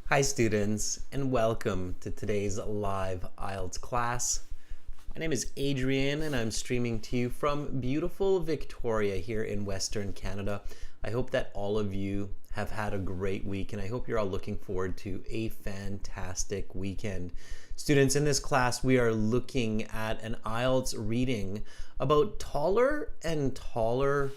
Hi students, and welcome to today's live IELTS class. My name is Adrian and I'm streaming to you from beautiful Victoria here in Western Canada. I hope that all of you have had a great week and I hope you're all looking forward to a fantastic weekend. Students, in this class we are looking at an IELTS reading about taller and taller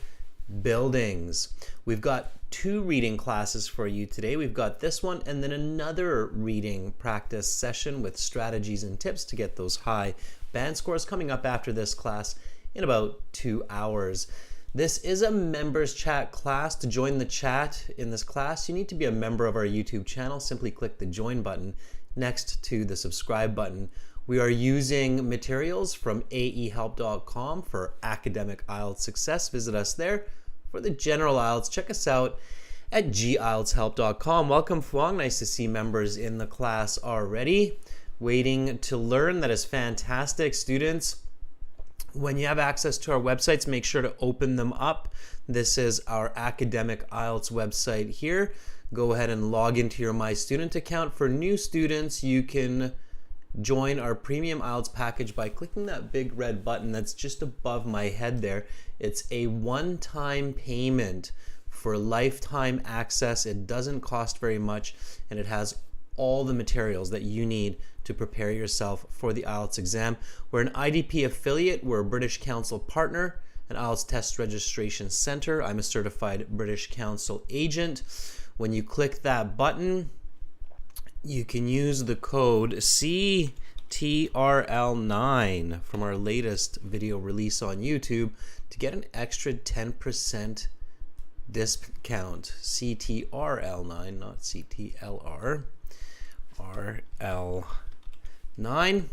buildings. We've got two reading classes for you today. We've got this one and then another reading practice session with strategies and tips to get those high band scores coming up after this class in about 2 hours. This is a members chat class. To join the chat in this class, you need to be a member of our YouTube channel. Simply click the join button next to the subscribe button. We are using materials from aehelp.com for academic IELTS success. Visit us there. For the general IELTS, check us out at gieltshelp.com. Welcome, Fuang. Nice to see members in the class already. Waiting to learn. That is fantastic. Students, when you have access to our websites, make sure to open them up. This is our academic IELTS website here. Go ahead and log into your My Student account. For new students, you can join our premium IELTS package by clicking that big red button that's just above my head there. It's a one-time payment for lifetime access. It doesn't cost very much and it has all the materials that you need to prepare yourself for the IELTS exam. We're an IDP affiliate. We're a British Council partner, an IELTS test registration center. I'm a certified British Council agent. When you click that button, you can use the code CTRL9 from our latest video release on YouTube to get an extra 10% discount. CTRL9, not CTLR. RL9.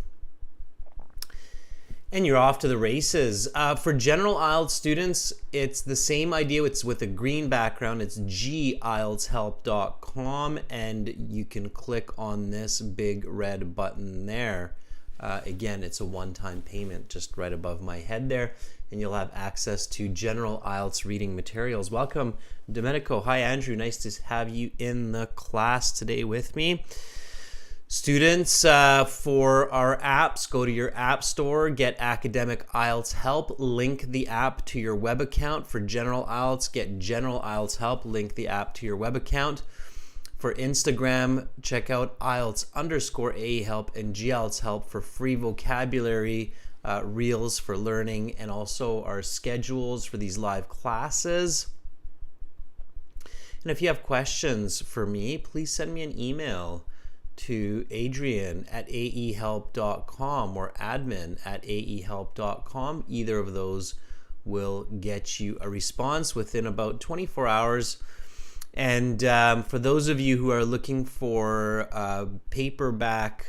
And you're off to the races. For general IELTS students, it's the same idea. It's with a green background. It's gieltshelp.com, and you can click on this big red button there. Again, it's a one-time payment just right above my head there, and you'll have access to general IELTS reading materials. Welcome, Domenico. Hi, Andrew. Nice to have you in the class today with me. Students, for our apps, go to your app store, get Academic IELTS Help, link the app to your web account. For General IELTS, get General IELTS Help, link the app to your web account. For Instagram, check out IELTS_AEhelp and GIELTS Help for free vocabulary reels for learning, and also our schedules for these live classes. And if you have questions for me, please send me an email to adrian@aehelp.com or admin@aehelp.com. Either of those will get you a response within about 24 hours. And for those of you who are looking for paperback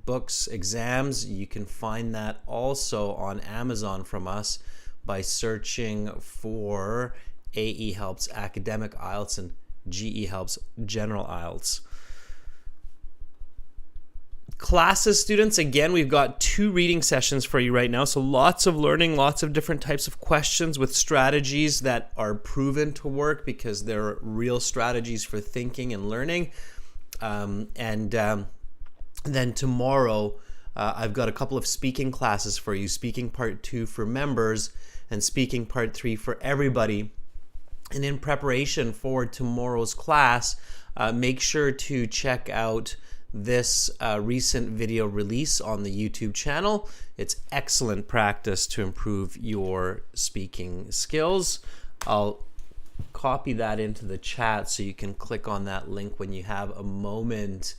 books, exams, you can find that also on Amazon from us by searching for AE Helps Academic IELTS and GE Helps General IELTS. Classes, students, again, we've got two reading sessions for you right now. So lots of learning, lots of different types of questions with strategies that are proven to work because they're real strategies for thinking and learning. Then tomorrow, I've got a couple of speaking classes for you. Speaking Part 2 for members and Speaking Part 3 for everybody. And in preparation for tomorrow's class, make sure to check out this recent video release on the YouTube channel. It's excellent practice to improve your speaking skills. I'll copy that into the chat so you can click on that link when you have a moment.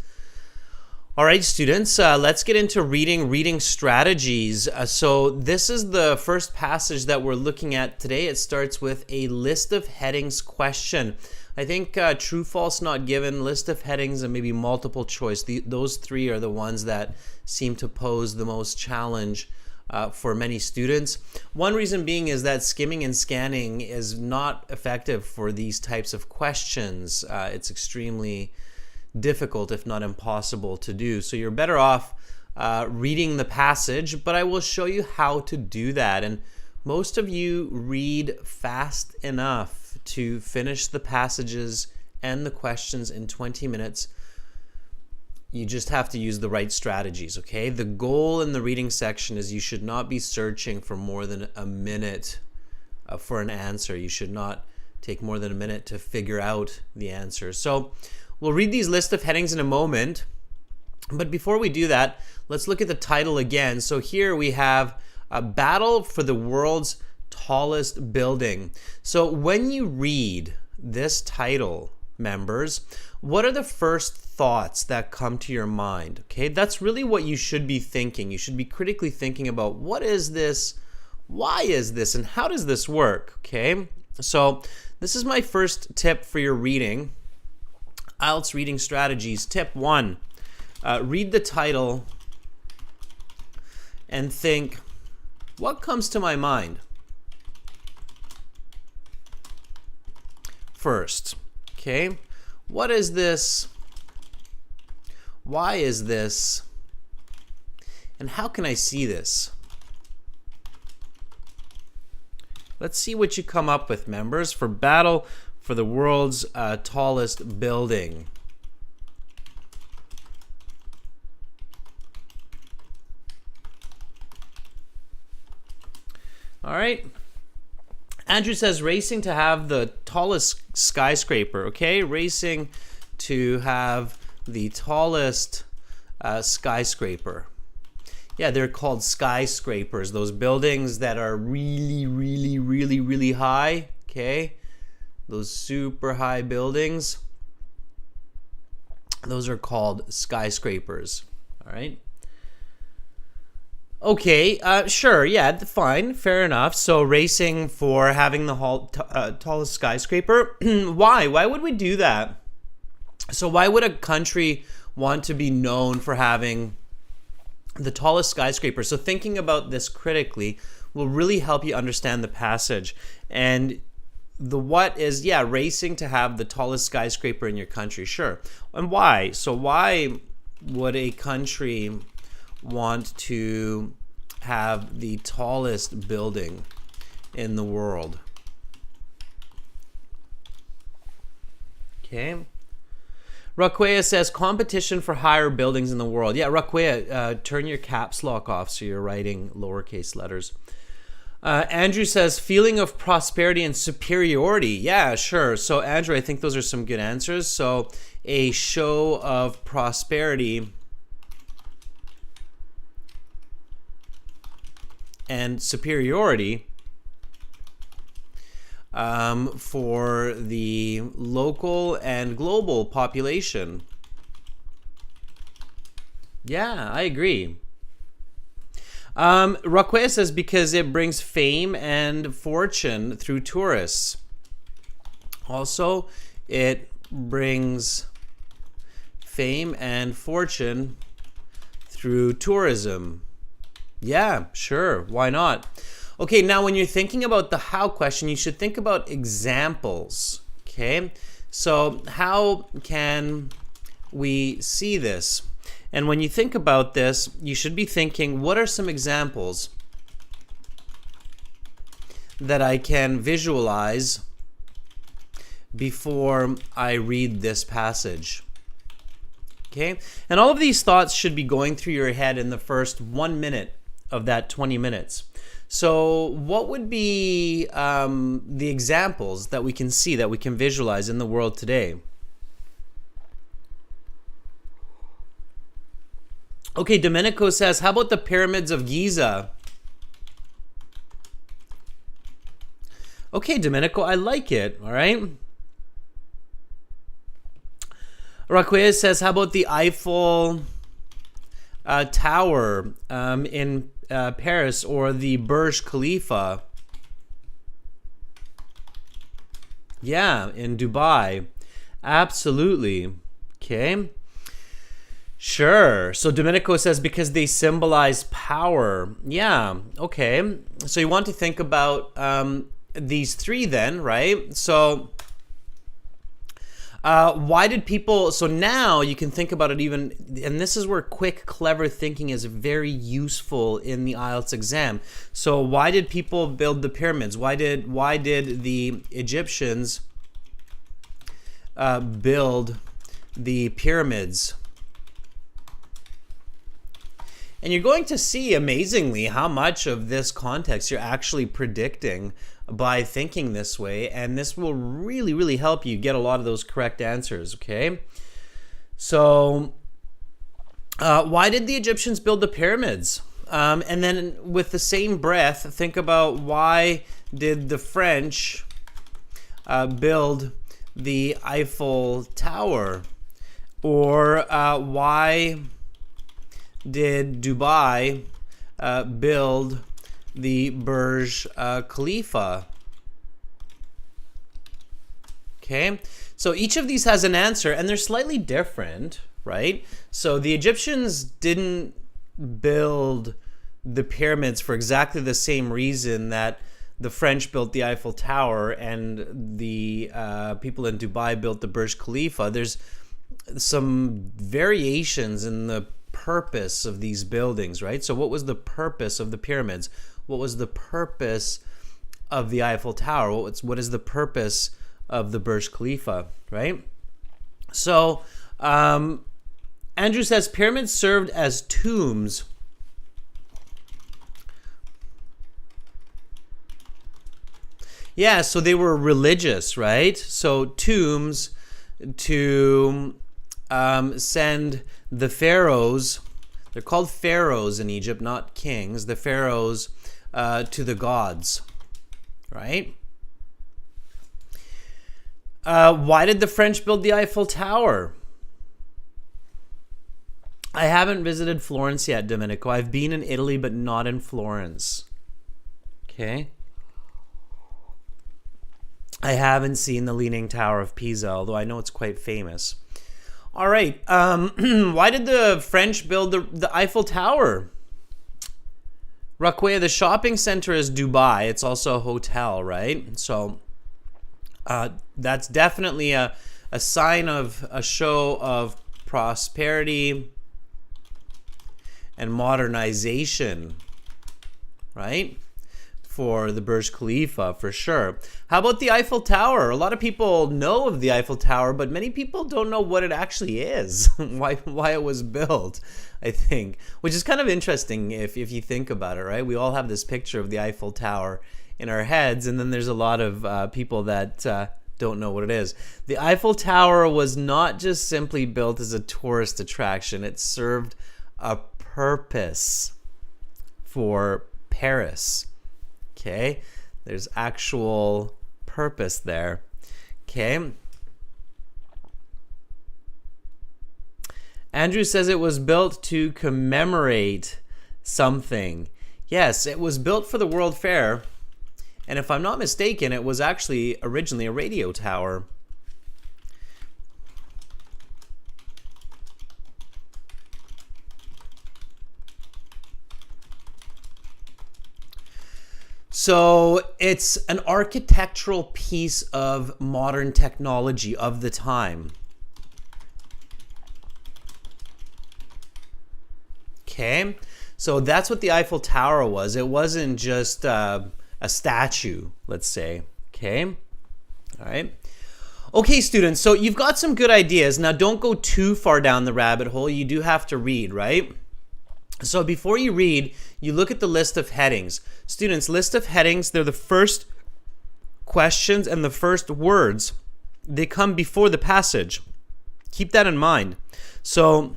All right, students, let's get into reading strategies. So this is the first passage that we're looking at today. It starts with a list of headings question. I think true, false, not given, list of headings, and maybe multiple choice. Those three are the ones that seem to pose the most challenge for many students. One reason being is that skimming and scanning is not effective for these types of questions. It's extremely difficult, if not impossible, to do. So you're better off reading the passage, but I will show you how to do that. And most of you read fast enough to finish the passages end the questions in 20 minutes. You just have to use the right strategies, okay? The goal in the reading section is you should not be searching for more than a minute for an answer. You should not take more than a minute to figure out the answer. So we'll read these list of headings in a moment. But before we do that, let's look at the title again. So here we have a battle for the world's tallest building. So when you read this title, members, what are the first thoughts that come to your mind? Okay, that's really what you should be thinking. You should be critically thinking about what is this, why is this, and how does this work? Okay, so this is my first tip for your reading. IELTS reading strategies. Tip 1, read the title and think, what comes to my mind first? Okay, what is this? Why is this? And how can I see this? Let's see what you come up with, members, for battle for the world's tallest building. All right. Andrew says racing to have the tallest skyscraper. Okay, racing to have the tallest skyscraper. Yeah, they're called skyscrapers. Those buildings that are really, really, really, really high. Okay, those super high buildings. Those are called skyscrapers. All right. Okay, sure, yeah, fine, fair enough. So racing for having the tallest skyscraper. Why? Why would we do that? So why would a country want to be known for having the tallest skyscraper? So thinking about this critically will really help you understand the passage. And the what is, yeah, racing to have the tallest skyscraper in your country, sure. And why? So why would a country want to have the tallest building in the world? Okay. Raquea says competition for higher buildings in the world. Yeah, Raquea, turn your caps lock off so you're writing lowercase letters. Andrew says feeling of prosperity and superiority. Yeah, sure. So Andrew, I think those are some good answers. So a show of prosperity and superiority for the local and global population. Yeah, I agree. Raquel says because it brings fame and fortune through tourists. Also, it brings fame and fortune through tourism. Yeah, sure. Why not? Okay, now when you're thinking about the how question, you should think about examples. Okay, so how can we see this? And when you think about this, you should be thinking, what are some examples that I can visualize before I read this passage? Okay, and all of these thoughts should be going through your head in the first 1 minute of that 20 minutes. So what would be the examples that we can see, that we can visualize in the world today? Okay, Domenico says, how about the pyramids of Giza? Okay, Domenico, I like it, all right? Raquel says, how about the Eiffel Tower in Paris, or the Burj Khalifa? Yeah, in Dubai. Absolutely. Okay. Sure. So Domenico says because they symbolize power. Yeah. Okay. So you want to think about these three then, right? So why did people, so now you can think about it even, and this is where quick, clever thinking is very useful in the IELTS exam. So why did people build the pyramids? Why did the Egyptians build the pyramids? And you're going to see, amazingly, how much of this context you're actually predicting by thinking this way. And this will really, really help you get a lot of those correct answers, okay? So, why did the Egyptians build the pyramids? And then with the same breath, think about why did the French build the Eiffel Tower? Or why did Dubai build the Burj Khalifa? Okay, so each of these has an answer, and they're slightly different, right? So the Egyptians didn't build the pyramids for exactly the same reason that the French built the Eiffel Tower and the people in Dubai built the Burj Khalifa. There's some variations in the purpose of these buildings, right? So what was the purpose of the pyramids? What was the purpose of the Eiffel Tower? What is the purpose of the Burj Khalifa, right? So Andrew says pyramids served as tombs. Yeah, so they were religious, right? So tombs to send the pharaohs, they're called pharaohs in Egypt, not kings, the pharaohs to the gods, right? Why did the French build the Eiffel Tower? I haven't visited Florence yet, Domenico. I've been in Italy, but not in Florence. Okay. I haven't seen the Leaning Tower of Pisa, although I know it's quite famous. All right. Why did the French build the Eiffel Tower? Rakwea, the shopping center is Dubai. It's also a hotel, right? So that's definitely a sign of a show of prosperity and modernization, right? For the Burj Khalifa, for sure. How about the Eiffel Tower? A lot of people know of the Eiffel Tower, but many people don't know what it actually is, why it was built, I think, which is kind of interesting if you think about it, right? We all have this picture of the Eiffel Tower in our heads, and then there's a lot of people that don't know what it is. The Eiffel Tower was not just simply built as a tourist attraction. It served a purpose for Paris. Okay, there's actual purpose there. Okay. Andrew says it was built to commemorate something. Yes, it was built for the World Fair. And if I'm not mistaken, it was actually originally a radio tower. So it's an architectural piece of modern technology of the time. Okay, so that's what the Eiffel Tower was. It wasn't just a statue, let's say. Okay, all right. Okay, students, so you've got some good ideas. Now, don't go too far down the rabbit hole. You do have to read, right? So before you read, you look at the list of headings. Students, list of headings, they're the first questions and the first words. They come before the passage. Keep that in mind. So,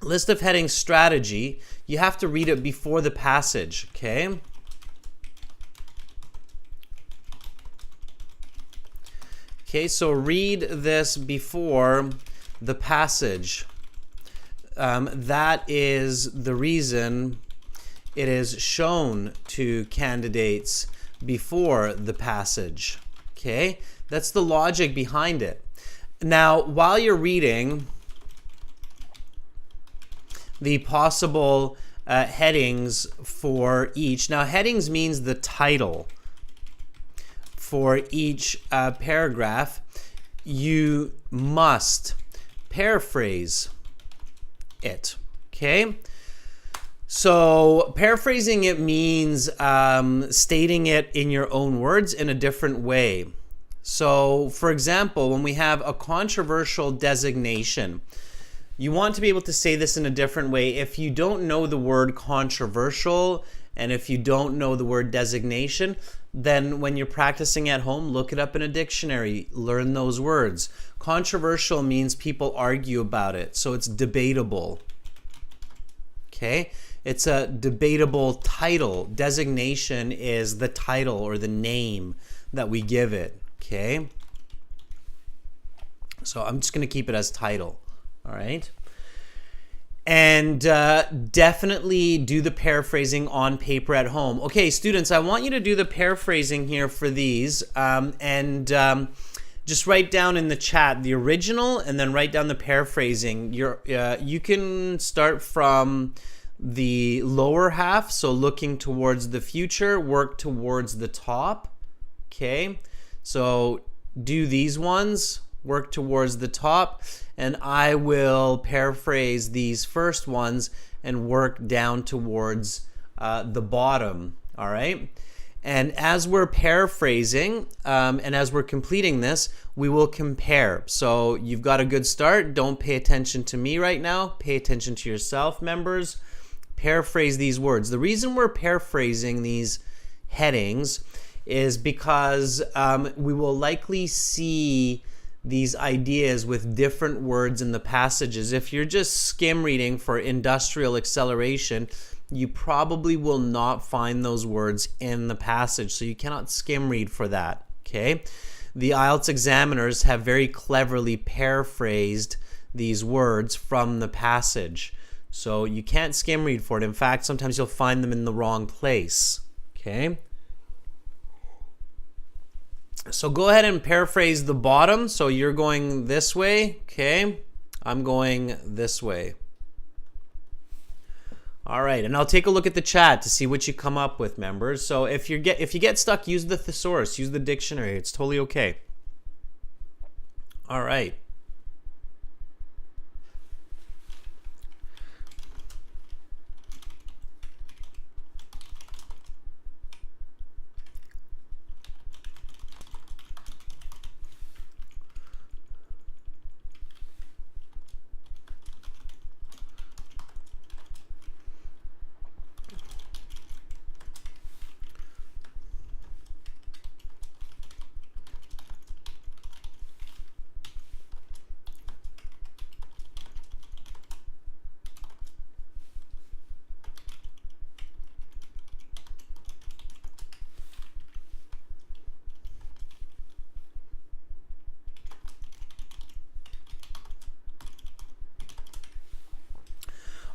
list of headings, strategy, you have to read it before the passage, okay? Okay, so read this before the passage. That is the reason it is shown to candidates before the passage. Okay, that's the logic behind it. Now, while you're reading the possible headings for each, now headings means the title for each paragraph, you must paraphrase it. Okay, so paraphrasing it means stating it in your own words in a different way. So, for example, when we have a controversial designation, you want to be able to say this in a different way. If you don't know the word controversial and if you don't know the word designation, then when you're practicing at home, look it up in a dictionary, learn those words. Controversial means people argue about it, so it's debatable. Okay? It's a debatable title. Designation is the title or the name that we give it. Okay? So I'm just going to keep it as title. All right? And definitely do the paraphrasing on paper at home. Okay, students, I want you to do the paraphrasing here for these. Just write down in the chat the original and then write down the paraphrasing. You can start from the lower half, so looking towards the future, work towards the top. Okay, so do these ones, work towards the top, and I will paraphrase these first ones and work down towards the bottom. All right, and as we're paraphrasing and as we're completing this, we will compare. So you've got a good start. Don't pay attention to me right now. Pay attention to yourself, members. Paraphrase these words. The reason we're paraphrasing these headings is because we will likely see these ideas with different words in the passages. If you're just skim reading for industrial acceleration, you probably will not find those words in the passage, so you cannot skim read for that. Okay? The IELTS examiners have very cleverly paraphrased these words from the passage. So you can't skim read for it. In fact, sometimes you'll find them in the wrong place. Okay? So go ahead and paraphrase the bottom. So you're going this way. Okay? I'm going this way. All right, and I'll take a look at the chat to see what you come up with, members. So if you get stuck, use the thesaurus, use the dictionary. It's totally okay. All right.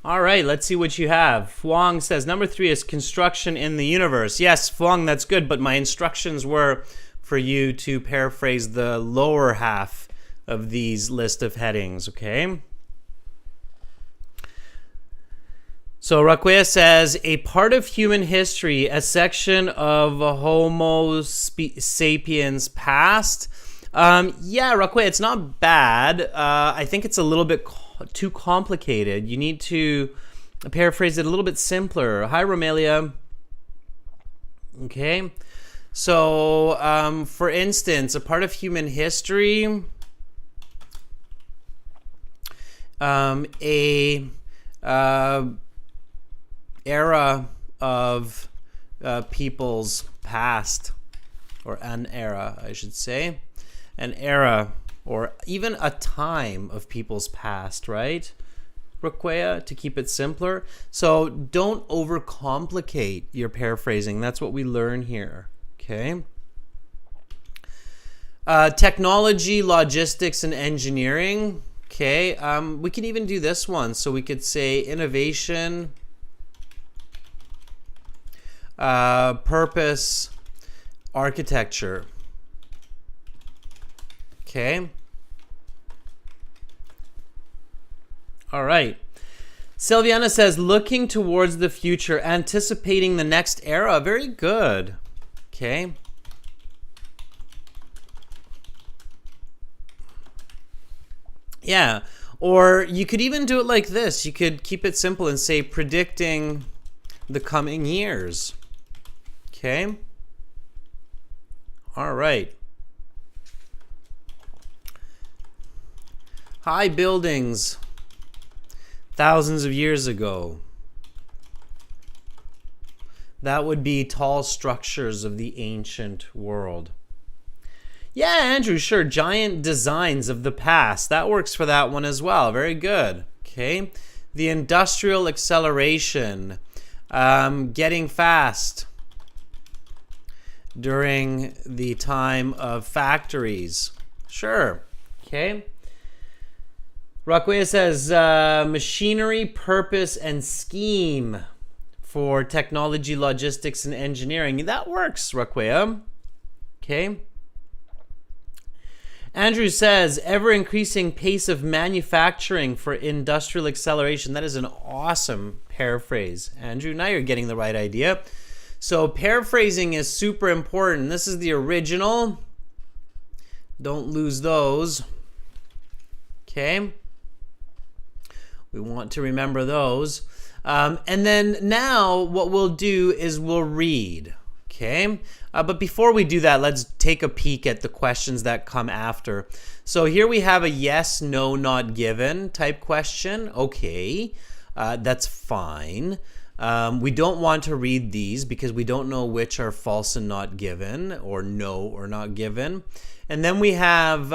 All right, let's see what you have. Fuang says, number 3 is construction in the universe. Yes, Fuang, that's good, but my instructions were for you to paraphrase the lower half of these list of headings, okay? So Raquea says, a part of human history, a section of Homo sapiens past. Yeah, Raquea, it's not bad. I think it's a little bit too complicated. You need to paraphrase it a little bit simpler. Hi, Romelia. Okay. So, for instance, a part of human history, era of people's past, or an era, I should say. An era, or even a time of people's past, right? Raquea, to keep it simpler. So don't overcomplicate your paraphrasing. That's what we learn here, okay? Technology, logistics, and engineering. Okay, we can even do this one. So we could say innovation, purpose, architecture. Okay. All right. Sylviana says, looking towards the future, anticipating the next era. Very good. Okay. Yeah. Or you could even do it like this. You could keep it simple and say predicting the coming years. Okay. All right. High buildings thousands of years ago. That would be tall structures of the ancient world. Yeah, Andrew, sure. Giant designs of the past. That works for that one as well. Very good. Okay. The industrial acceleration. Getting fast during the time of factories. Sure. Okay. Raquea says machinery, purpose, and scheme for technology, logistics, and engineering. That works, Raquea. Okay. Andrew says ever-increasing pace of manufacturing for industrial acceleration. That is an awesome paraphrase, Andrew. Now you're getting the right idea. So paraphrasing is super important. This is the original. Don't lose those. Okay. We want to remember those. And then now what we'll do is we'll read. Okay. But before we do that, let's take a peek at the questions that come after. So here we have a yes, no, not given type question. Okay. That's fine. We don't want to read these because we don't know which are false and not given, or no or not given. And then we have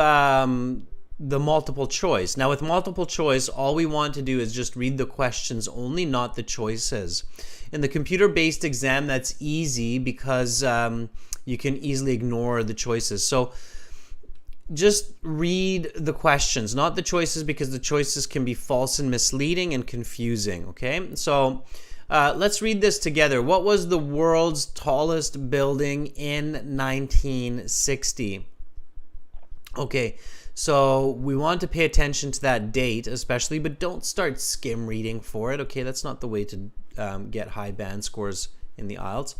the multiple choice. Now with multiple choice, all we want to do is just read the questions only, not the choices. In the computer-based exam, that's easy because you can easily ignore the choices. So just read the questions, not the choices, because the choices can be false and misleading and confusing, okay? So let's read this together. What was the world's tallest building in 1960? Okay, so we want to pay attention to that date especially, but don't start skim reading for it, okay? That's not the way to get high band scores in the IELTS.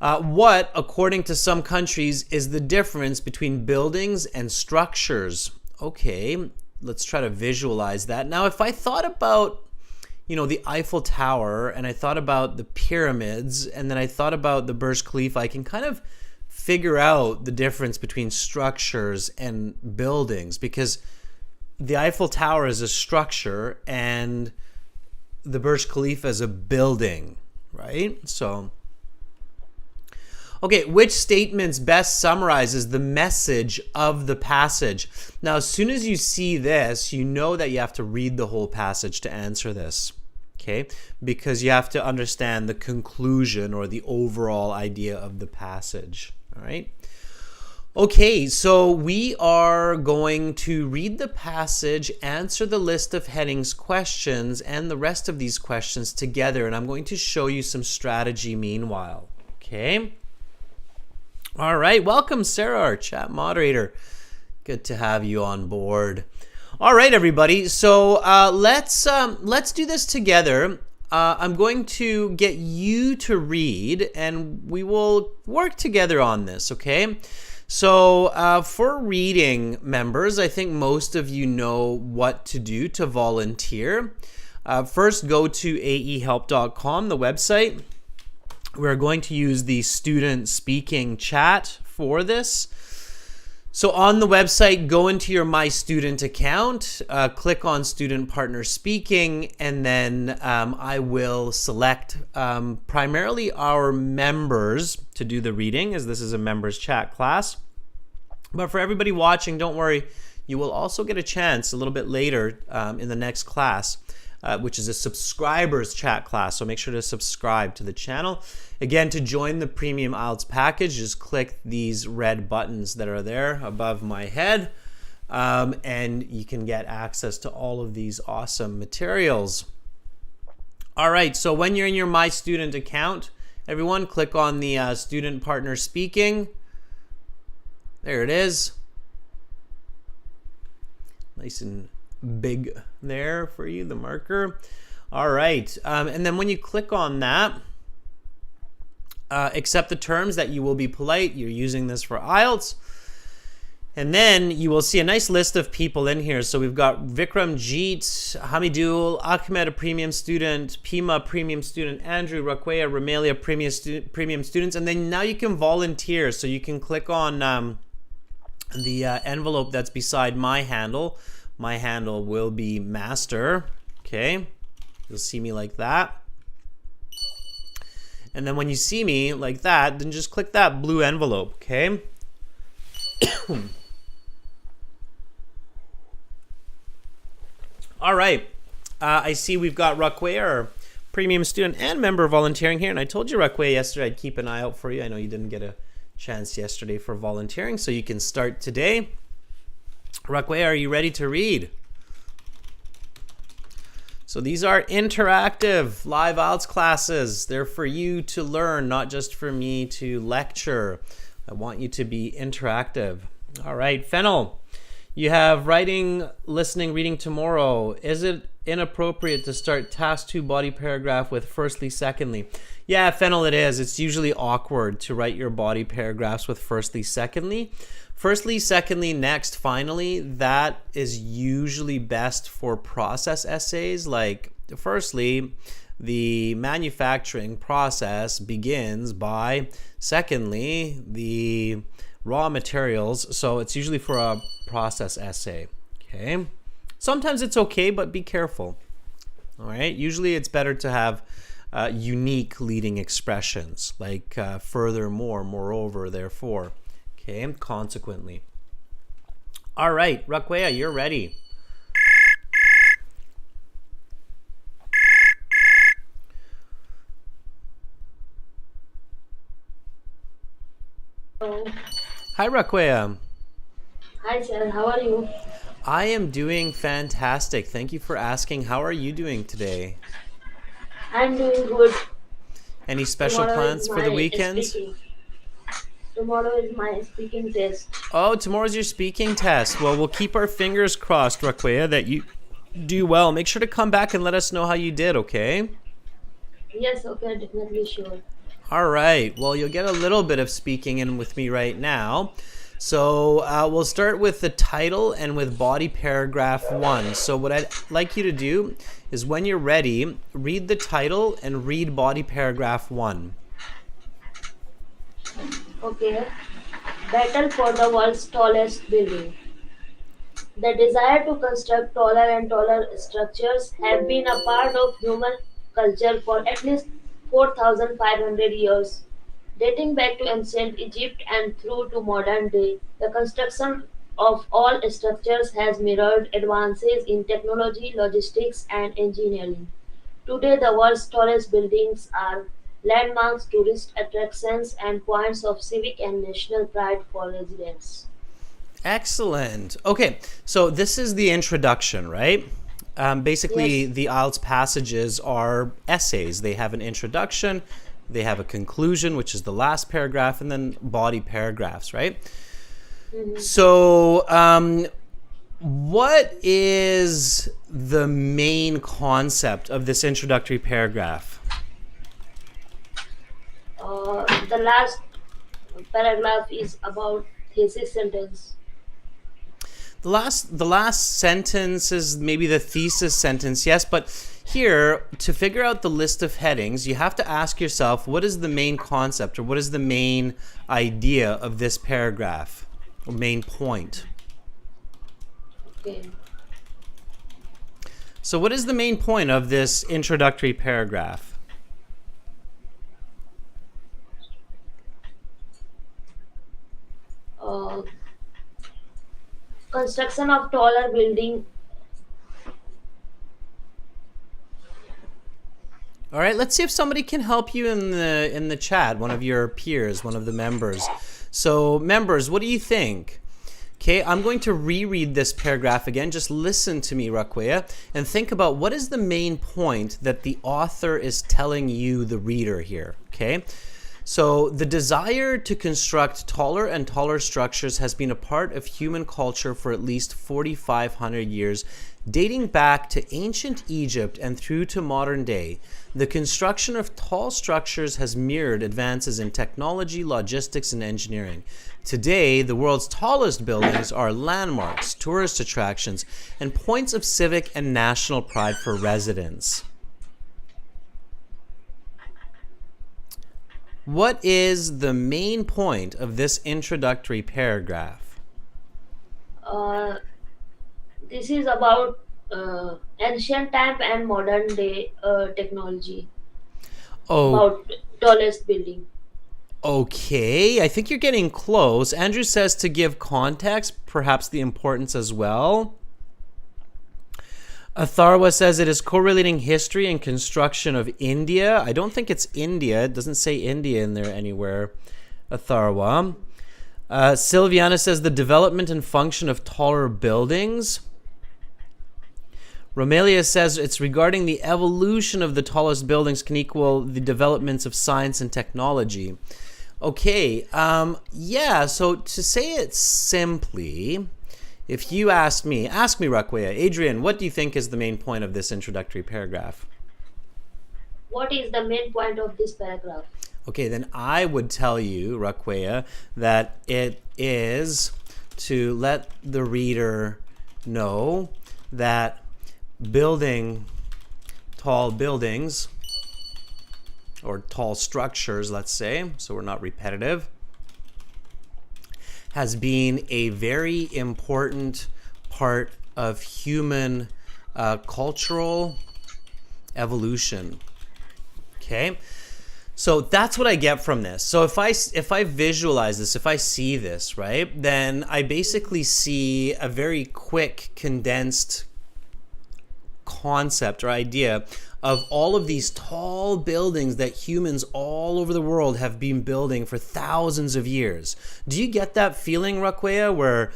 What, according to some countries, is the difference between buildings and structures? Okay, let's try to visualize that. Now, if I thought about, the Eiffel Tower, and I thought about the pyramids, and then I thought about the Burj Khalifa, I can kind of figure out the difference between structures and buildings, because the Eiffel Tower is a structure and the Burj Khalifa is a building, right? So, okay, which statements best summarizes the message of the passage? Now, as soon as you see this, you know that you have to read the whole passage to answer this, okay? Because you have to understand the conclusion or the overall idea of the passage, all right? Okay, so we are going to read the passage, answer the list of headings questions, and the rest of these questions together, and I'm going to show you some strategy meanwhile, okay? All right, welcome Sarah, our chat moderator. Good to have you on board. All right, everybody, so let's do this together. I'm going to get you to read, and we will work together on this, okay? So for reading members, I think most of you know what to do to volunteer. First, go to aehelp.com, the website. We're going to use the student speaking chat for this. So on the website, go into your My Student account, click on Student Partner Speaking, and then I will select primarily our members to do the reading, as this is a members chat class. But for everybody watching, don't worry, you will also get a chance a little bit later in the next class, which is a subscribers chat class. So make sure to subscribe to the channel. Again, to join the Premium IELTS package, just click these red buttons that are there above my head, and you can get access to all of these awesome materials. All right, so when you're in your My Student account, everyone click on the Student Partner Speaking. There it is. Nice and big there for you, the marker. All right, and then when you click on that, accept the terms that you will be polite. You're using this for IELTS. And then you will see a nice list of people in here. So we've got Vikram Jeet, Hamidul, Ahmed, a premium student, Pima, premium student, Andrew, Raquea, Ramelia, premium students. And then now you can volunteer. So you can click on the envelope that's beside my handle, my handle will be master. Okay, you'll see me like that. And then when you see me like that, then just click that blue envelope, okay? All right, I see we've got Rukway, our premium student and member volunteering here. And I told you, Rukway, yesterday I'd keep an eye out for you. I know you didn't get a chance yesterday for volunteering, so you can start today. Rukway, are you ready to read? So these are interactive live IELTS classes. They're for you to learn, not just for me to lecture. I want you to be interactive. All right, Fennel. You have writing, listening, reading tomorrow. Is it inappropriate to start task 2 body paragraph with firstly, secondly? Yeah, Fennel, it is. It's usually awkward to write your body paragraphs with firstly, secondly. Firstly, secondly, next, finally, that is usually best for process essays. Like, firstly, the manufacturing process begins by, secondly, the raw materials. So it's usually for a process essay, okay? Sometimes it's okay, but be careful, all right? Usually it's better to have unique leading expressions, like furthermore, moreover, therefore, okay? Consequently. All right, Rukwea, you're ready. Hello. Hi, Rukwea. Hi, sir. How are you? I am doing fantastic. Thank you for asking. How are you doing today? I'm doing good. Any special plans for the weekends? Tomorrow is my speaking test. Oh, tomorrow's your speaking test. Well, we'll keep our fingers crossed, Rukwea, that you do well. Make sure to come back and let us know how you did, okay? Yes, okay, definitely sure. All right. Well, you'll get a little bit of speaking in with me right now. So we'll start with the title and with body paragraph 1. So what I'd like you to do is when you're ready, read the title and read body paragraph 1. Okay. Battle for the world's tallest building. The desire to construct taller and taller structures have been a part of human culture for at least 4,500 years. Dating back to ancient Egypt and through to modern day, the construction of all structures has mirrored advances in technology, logistics, and engineering. Today, the world's tallest buildings are landmarks, tourist attractions, and points of civic and national pride for residents. Excellent. Okay, so this is the introduction, right? Basically, Yes. the IELTS passages are essays. They have an introduction, they have a conclusion, which is the last paragraph, and then body paragraphs, right? So, what is the main concept of this introductory paragraph? The last paragraph is about thesis sentence. The last sentence is maybe the thesis sentence, yes, but here, to figure out the list of headings, you have to ask yourself, what is the main concept or what is the main idea of this paragraph or main point? Okay. So what is the main point of this introductory paragraph? Uh, Construction of taller building. All right, let's see if somebody can help you in the chat, one of your peers, one of the members. So, members, what do you think? Okay, I'm going to reread this paragraph again. Just listen to me, Rukwea, and think about what is the main point that the author is telling you, the reader, here. Okay, so the desire to construct taller and taller structures has been a part of human culture for at least 4,500 years, dating back to ancient Egypt and through to modern day. The construction of tall structures has mirrored advances in technology, logistics, and engineering. Today, the world's tallest buildings are landmarks, tourist attractions, and points of civic and national pride for residents. What is the main point of this introductory paragraph? Uh, This is about ancient time and modern day technology. Oh, About tallest building. okay. I think you're getting close. Andrew says to give context, perhaps the importance as well. Atharwa says it is correlating history and construction of India. I don't think it's India. It doesn't say India in there anywhere. Atharwa. Sylviana says the development and function of taller buildings. Romelia says it's regarding the evolution of the tallest buildings can equal the developments of science and technology. Okay, yeah, so to say it simply, if you ask me, Rakwea, Adrian, what do you think is the main point of this introductory paragraph? What is the main point of this paragraph? Okay, then I would tell you, Rakwea, that it is to let the reader know that building tall buildings or tall structures, let's say, so we're not repetitive, has been a very important part of human cultural evolution. Okay, so that's what I get from this. So if I visualize this, if I see this, right, then I basically see a very quick, condensed concept or idea of all of these tall buildings that humans all over the world have been building for thousands of years. Do you get that feeling, Rakwea, where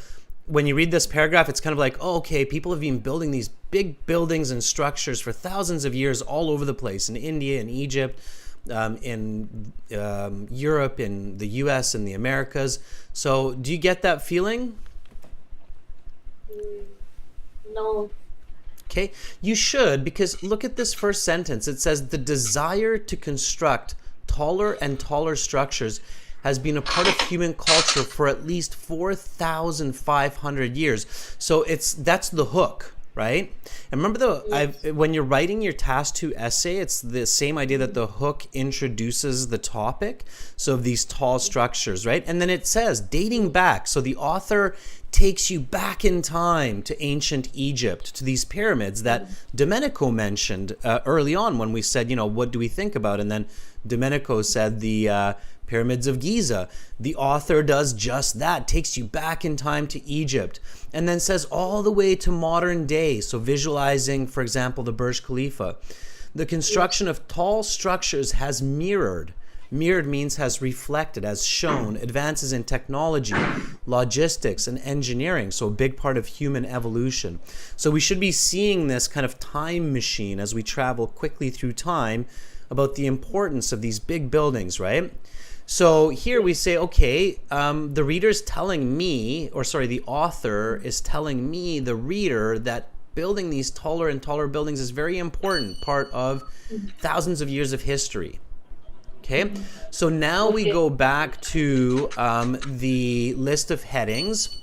when you read this paragraph, it's kind of like, oh, okay, people have been building these big buildings and structures for thousands of years all over the place, in India, in Egypt, in Europe, in the US, in the Americas. So do you get that feeling? No. Okay, you should, because look at this first sentence. It says the desire to construct taller and taller structures has been a part of human culture for at least 4,500 years. So that's the hook, right? And remember, Yes. when you're writing your task 2 essay, it's the same idea that the hook introduces the topic. So these tall structures, right? And then it says dating back. So the author takes you back in time to ancient Egypt, to these pyramids that Domenico mentioned early on when we said, what do we think about? And then Domenico said the pyramids of Giza. The author does just that, takes you back in time to Egypt, and then says all the way to modern day. So visualizing, for example, the Burj Khalifa. The construction of tall structures has mirrored means has reflected, has shown advances in technology, logistics, and engineering. So a big part of human evolution. So we should be seeing this kind of time machine as we travel quickly through time about the importance of these big buildings, right? So here we say, okay, the reader's telling me, the author is telling me, the reader, that building these taller and taller buildings is very important part of thousands of years of history. Okay, so now we go back to the list of headings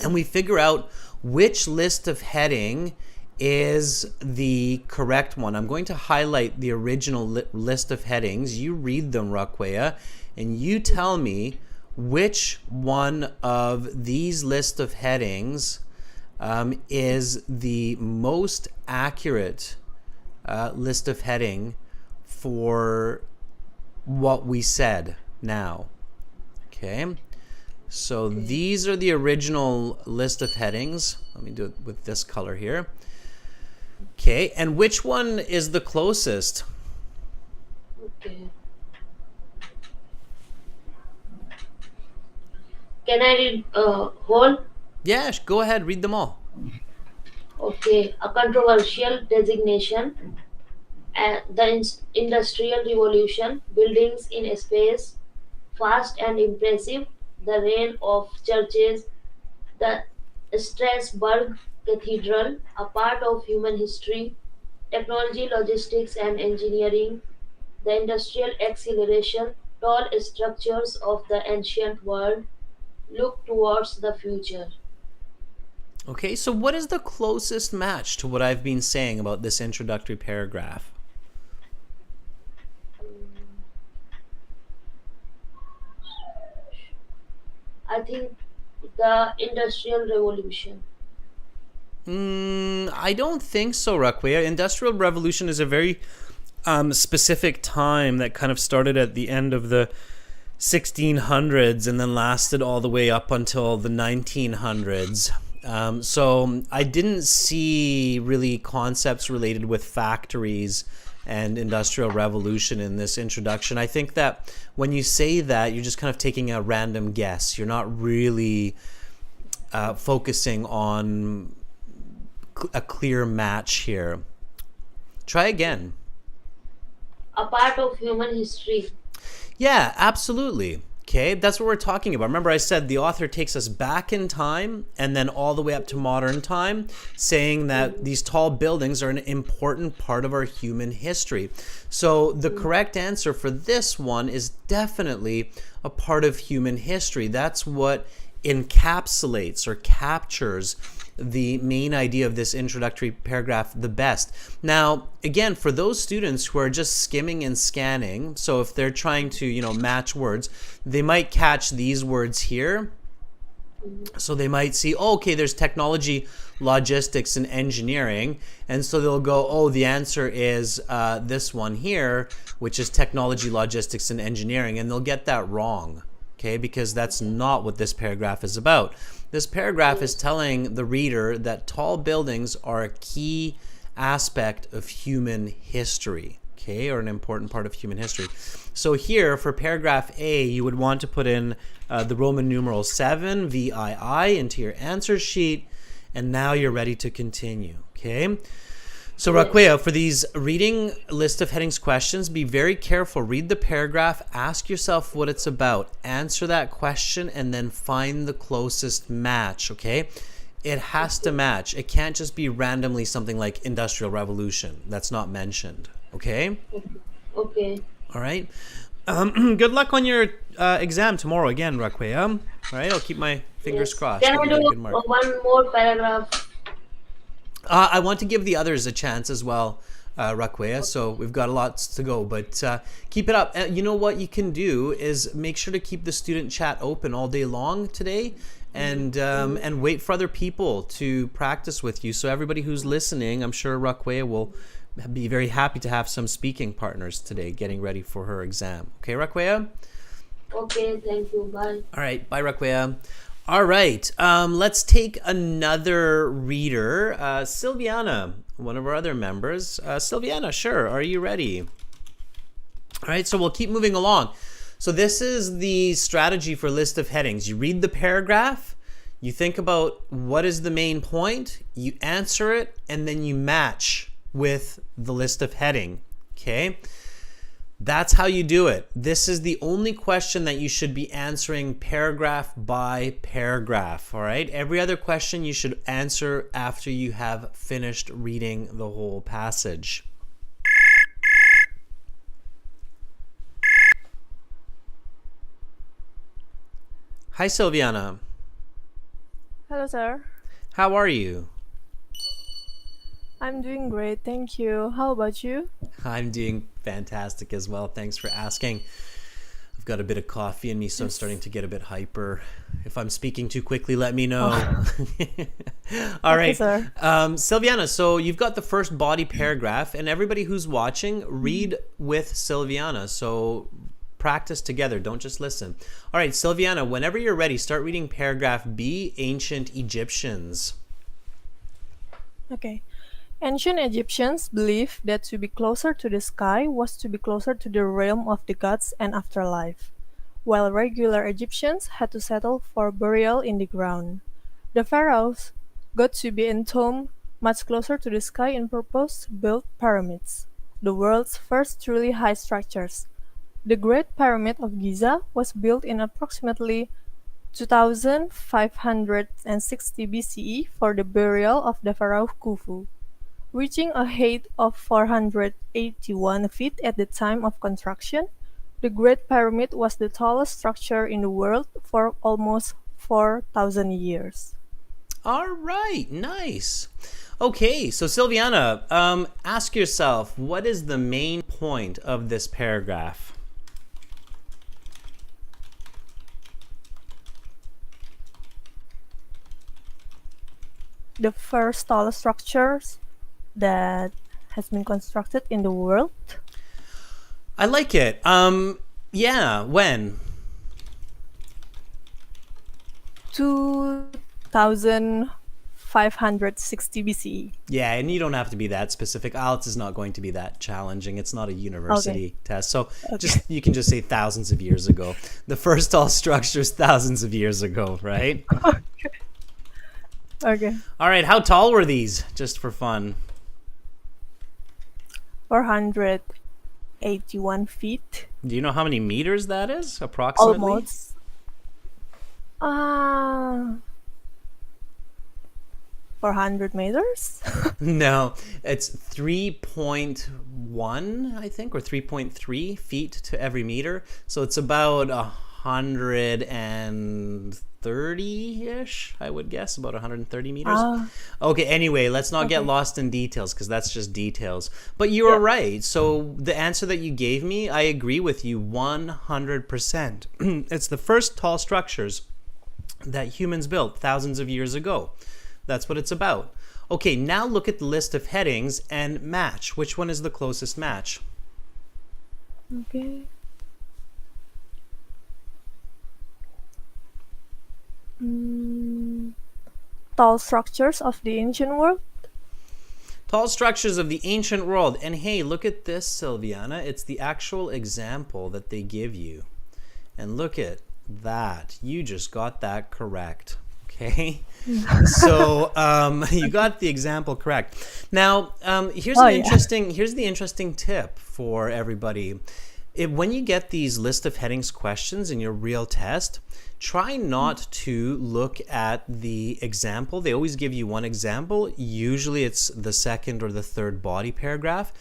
and we figure out which list of heading is the correct one. I'm going to highlight the original list of headings. You read them, Rakwea, and you tell me which one of these list of headings is the most accurate list of heading for what we said now. Okay, so these are the original list of headings. Let me do it with this color here. Okay, and which one is the closest? Okay. Can I read whole? Yeah, go ahead, read them all. Okay. A controversial designation. The Industrial Revolution, buildings in space, fast and impressive, the reign of churches, the Strasbourg Cathedral, a part of human history, technology, logistics, and engineering, the industrial acceleration, tall structures of the ancient world, look towards the future. Okay, so what is the closest match to what I've been saying about this introductory paragraph? I think the Industrial Revolution. I don't think so, Rakwea. Industrial Revolution is a very specific time that kind of started at the end of the 1600s and then lasted all the way up until the 1900s. So I didn't see really concepts related with factories and industrial revolution in this introduction. I think that when you say that, you're just kind of taking a random guess. You're not really focusing on a clear match here. Try again. A part of human history. Yeah, absolutely. Okay, that's what we're talking about. Remember, I said the author takes us back in time and then all the way up to modern time, saying that these tall buildings are an important part of our human history. So the correct answer for this one is definitely a part of human history. That's what encapsulates or captures the main idea of this introductory paragraph the best. Now, again, for those students who are just skimming and scanning, so if they're trying to, match words, they might catch these words here. So they might see, oh, okay, there's technology, logistics, and engineering. And so they'll go, oh, the answer is this one here, which is technology, logistics, and engineering. And they'll get that wrong, okay, because that's not what this paragraph is about. This paragraph is telling the reader that tall buildings are a key aspect of human history, okay, or an important part of human history. So here, for paragraph A, you would want to put in the Roman numeral 7, VII, into your answer sheet, and now you're ready to continue, okay? So Rakwea, for these reading list of headings questions, be very careful. Read the paragraph, ask yourself what it's about, answer that question, and then find the closest match, okay? It has to match. It can't just be randomly something like Industrial Revolution. That's not mentioned, okay? Okay. All right. Good luck on your exam tomorrow again, Rakwea. All right, I'll keep my fingers crossed. Can I do one more paragraph? I want to give the others a chance as well, Rakwea, so we've got a lot to go, but keep it up. You know what you can do is make sure to keep the student chat open all day long today and wait for other people to practice with you. So everybody who's listening, I'm sure Rakwea will be very happy to have some speaking partners today getting ready for her exam. Okay, Rakwea? Okay, thank you. Bye. All right, bye, Rakwea. All right, let's take another reader, Silviana, one of our other members. Silviana, sure, are you ready? All right, so we'll keep moving along. So this is the strategy for list of headings. You read the paragraph, you think about what is the main point, you answer it, and then you match with the list of heading, okay? That's how you do it. This is the only question that you should be answering paragraph by paragraph, all right? Every other question you should answer after you have finished reading the whole passage. Hi, Silviana. Hello, sir. How are you? I'm doing great, thank you. How about you? I'm doing fantastic as well. Thanks for asking. I've got a bit of coffee in me, so I'm starting to get a bit hyper. If I'm speaking too quickly, let me know. All right. Sir. Silviana, so you've got the first body paragraph, and everybody who's watching, read with Silviana. So practice together. Don't just listen. All right, Silviana, whenever you're ready, start reading paragraph B, Ancient Egyptians. Okay. Ancient Egyptians believed that to be closer to the sky was to be closer to the realm of the gods and afterlife, while regular Egyptians had to settle for burial in the ground. The pharaohs got to be entombed much closer to the sky and proposed to build pyramids, the world's first truly high structures. The Great Pyramid of Giza was built in approximately 2560 BCE for the burial of the pharaoh Khufu. Reaching a height of 481 feet at the time of construction, the Great Pyramid was the tallest structure in the world for almost 4,000 years. All right, nice. Okay, so Silviana, ask yourself, what is the main point of this paragraph? the first tall structures that has been constructed in the world? I like it. Yeah, when? 2560 BCE. Yeah, and you don't have to be that specific. IELTS is not going to be that challenging. It's not a Okay. university test. So Okay. just you can just say thousands of years ago. The first tall structures thousands of years ago, right? Okay. All right, how tall were these? Just for fun. 481 feet. Do you know how many meters that is approximately? Almost. Uh, 400 meters? No, it's 3.1, I think, or 3.3 feet to every meter. So it's about 130-ish, I would guess, about 130 meters. Ah, Okay, anyway, let's not get okay. lost in details because that's just details. But you were Yeah. right. So the answer that you gave me, I agree with you 100%. It's the first tall structures that humans built thousands of years ago. That's what it's about. Okay, now look at the list of headings and match. Which one is the closest match? Okay. Mm, tall structures of the ancient world? Tall structures of the ancient world. And hey, look at this, Silviana. It's the actual example that they give you. And look at that. You just got that correct. Okay. So you got the example correct. Now, here's Oh, an yeah. interesting. Here's the interesting tip for everybody. When you get these list of headings questions in your real test, try not to look at the example. They always give you one example. Usually it's the second or the third body paragraph.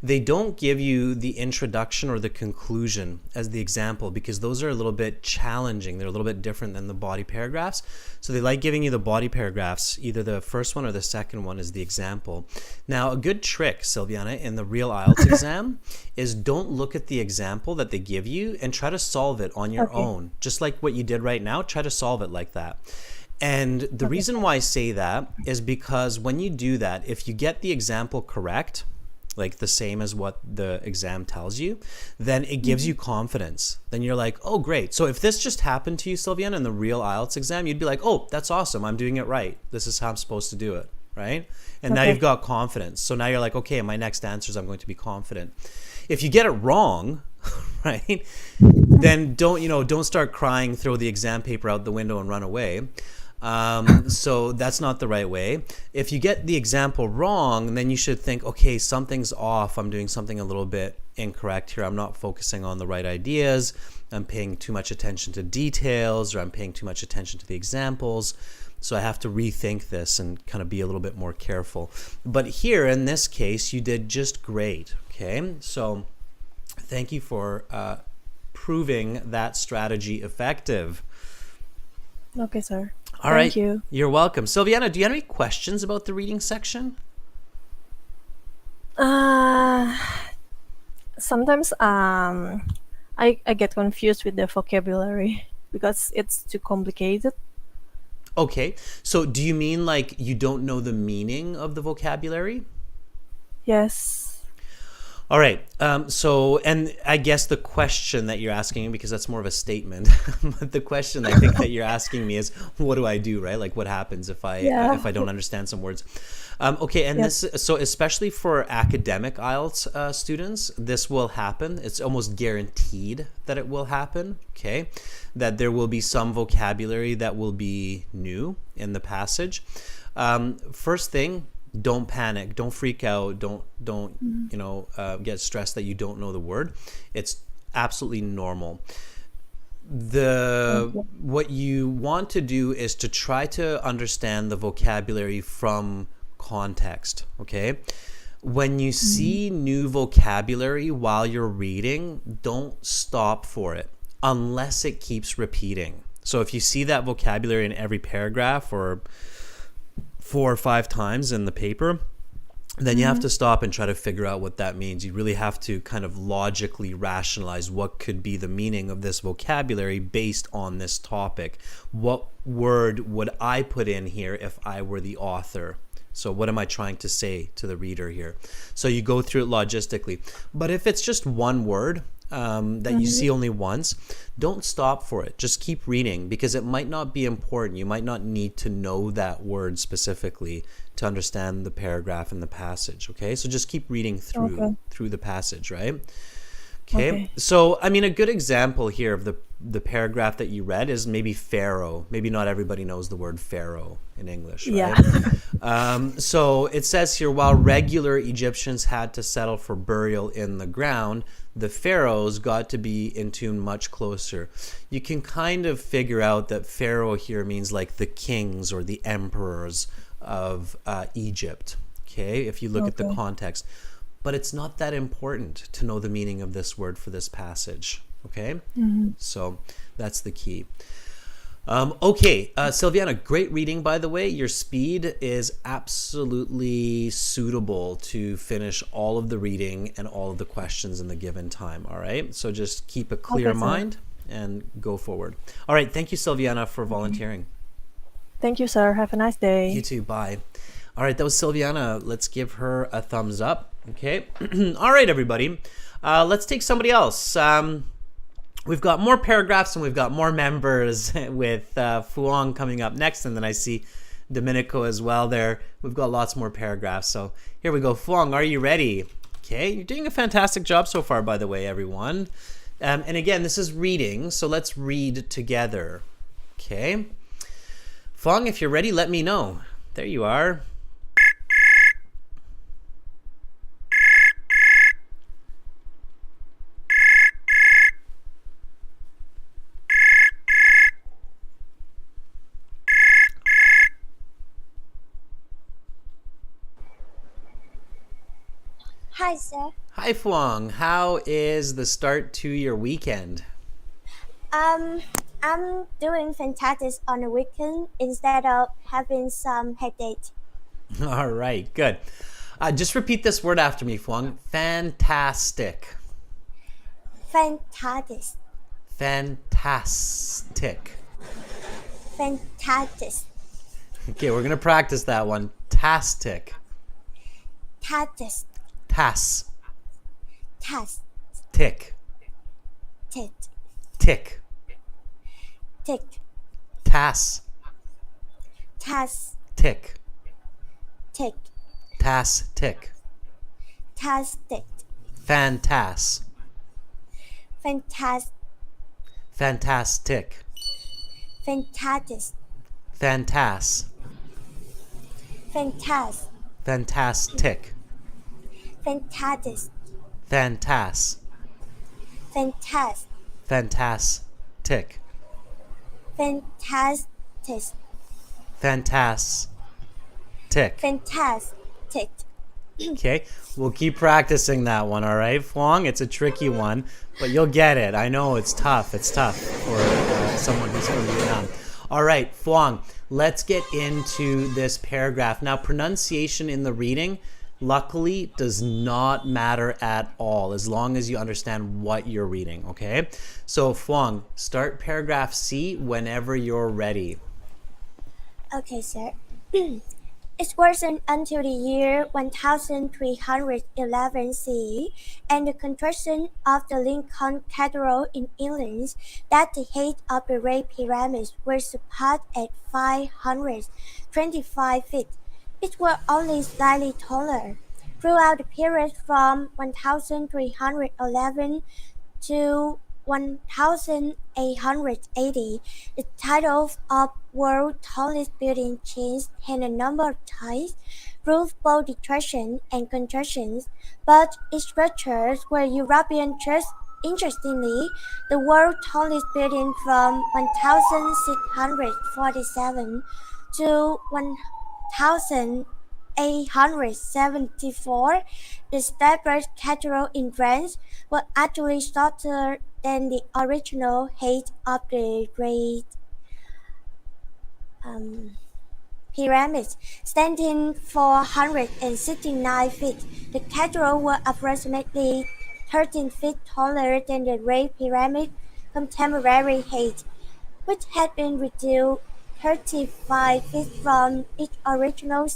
They don't give you the introduction or the conclusion as the example because those are a little bit challenging. They're a little bit different than the body paragraphs. So they like giving you the body paragraphs, either the first one or the second one is the example. Now, a good trick, Silviana, in the real IELTS exam is don't look at the example that they give you and try to solve it on your Okay. own. Just like what you did right now, try to solve it like that. And the reason why I say that is because when you do that, if you get the example correct, like the same as what the exam tells you, then it gives you confidence. Then you're like, oh, great. So if this just happened to you, Sylviana, in the real IELTS exam, you'd be like, oh, that's awesome. I'm doing it right. This is how I'm supposed to do it, right? And now Okay. you've got confidence. So now you're like, okay, my next answers, I'm going to be confident. If you get it wrong, right, then don't start crying, throw the exam paper out the window and run away. So that's not the right way. If you get the example wrong, then you should think, okay, something's off. I'm doing something a little bit incorrect here. I'm not focusing on the right ideas. I'm paying too much attention to details, or I'm paying too much attention to the examples. So I have to rethink this and kind of be a little bit more careful. But here in this case, you did just great. Okay, so thank you for proving that strategy effective. Okay, sir. All right. Thank you. You're welcome. Sylviana, do you have any questions about the reading section? Uh, sometimes I get confused with the vocabulary because it's too complicated. Okay. So do you mean like you don't know the meaning of the vocabulary? Yes. All right. And I guess the question that you're asking, because that's more of a statement, but the question I think that you're asking me is, what do I do, right? Like, what happens if I don't understand some words? Okay, and Yes. so especially for academic IELTS students, this will happen. It's almost guaranteed that it will happen. Okay, that there will be some vocabulary that will be new in the passage. First thing, don't panic, don't freak out, don't get stressed that you don't know the word. It's absolutely normal. What you want to do is to try to understand the vocabulary from context. Okay, when you see new vocabulary while you're reading, don't stop for it unless it keeps repeating. So if you see that vocabulary in every paragraph or 4 or 5 times in the paper, then you have to stop and try to figure out what that means. You really have to kind of logically rationalize what could be the meaning of this vocabulary based on this topic. What word would I put in here if I were the author? So what am I trying to say to the reader here? So you go through it logistically. But if it's just one word that you see only once, don't stop for it. Just keep reading, because it might not be important. You might not need to know that word specifically to understand the paragraph and the passage. Okay, so just keep reading through the passage, right? Okay. So I mean, a good example here of the paragraph that you read is maybe Pharaoh. Maybe not everybody knows the word Pharaoh in English, right? So it says here, while regular Egyptians had to settle for burial in the ground, the pharaohs got to be entombed much closer. You can kind of figure out that Pharaoh here means like the kings or the emperors of Egypt. Okay, if you look at the context. But it's not that important to know the meaning of this word for this passage. Okay, so that's the key. Okay, Silviana, great reading, by the way. Your speed is absolutely suitable to finish all of the reading and all of the questions in the given time. All right, so just keep a clear mind and go forward. All right, thank you, Silviana, for volunteering. Thank you, sir. Have a nice day. You too. Bye. All right, that was Silviana. Let's give her a thumbs up. Okay. All right, everybody. Let's take somebody else. We've got more paragraphs and we've got more members with Fuong coming up next. And then I see Domenico as well there. We've got lots more paragraphs. So here we go. Fuong, are you ready? Okay. You're doing a fantastic job so far, by the way, everyone. And again, this is reading. So let's read together. Okay. Fuong, if you're ready, let me know. There you are. Hi, sir. Hi, Fuang. How is the start to your weekend? I'm doing fantastic on the weekend instead of having some headache. All right, good. Just repeat this word after me, Fuang. Fantastic. Fantastic. Fantastic. Fantastic. Okay, we're going to practice that one. Tastic. Tastic. Tas. Tas. Tick. Tick. Tick. Tick. Tas. Tas. Tick. Tick. Tas. Tick. Tastic. Fantas. Fantastic. Fantastic. Fantastic. Fantas. Fantastic. Fantastic. Fantastic. Fantas. Fantastic. Fantastic. Fantastic. Fantastic. Fantastic. Okay, we'll keep practicing that one, all right, Fuang? It's a tricky one, but you'll get it. I know it's tough. It's tough for someone who's from Vietnam. All right, Fuang, let's get into this paragraph. Now, pronunciation in the reading, luckily, does not matter at all as long as you understand what you're reading, okay? So, Fuang, start paragraph C whenever you're ready. Okay, sir. It wasn't until the year 1311 CE and the construction of the Lincoln Cathedral in England that the height of the Great Pyramid was surpassed at 525 feet. It was only slightly taller. Throughout the period from 1311 to 1880, the title of World Tallest Building changed hand a number of times through both destruction and construction, but its structures were European just. Interestingly, the world's tallest building from 1647 to 1874, the Stadtberg Cathedral in France, was actually shorter than the original height of the Great pyramids, standing 469 feet. The cathedral was approximately 13 feet taller than the Great Pyramid contemporary height, which had been reduced 35 feet from its original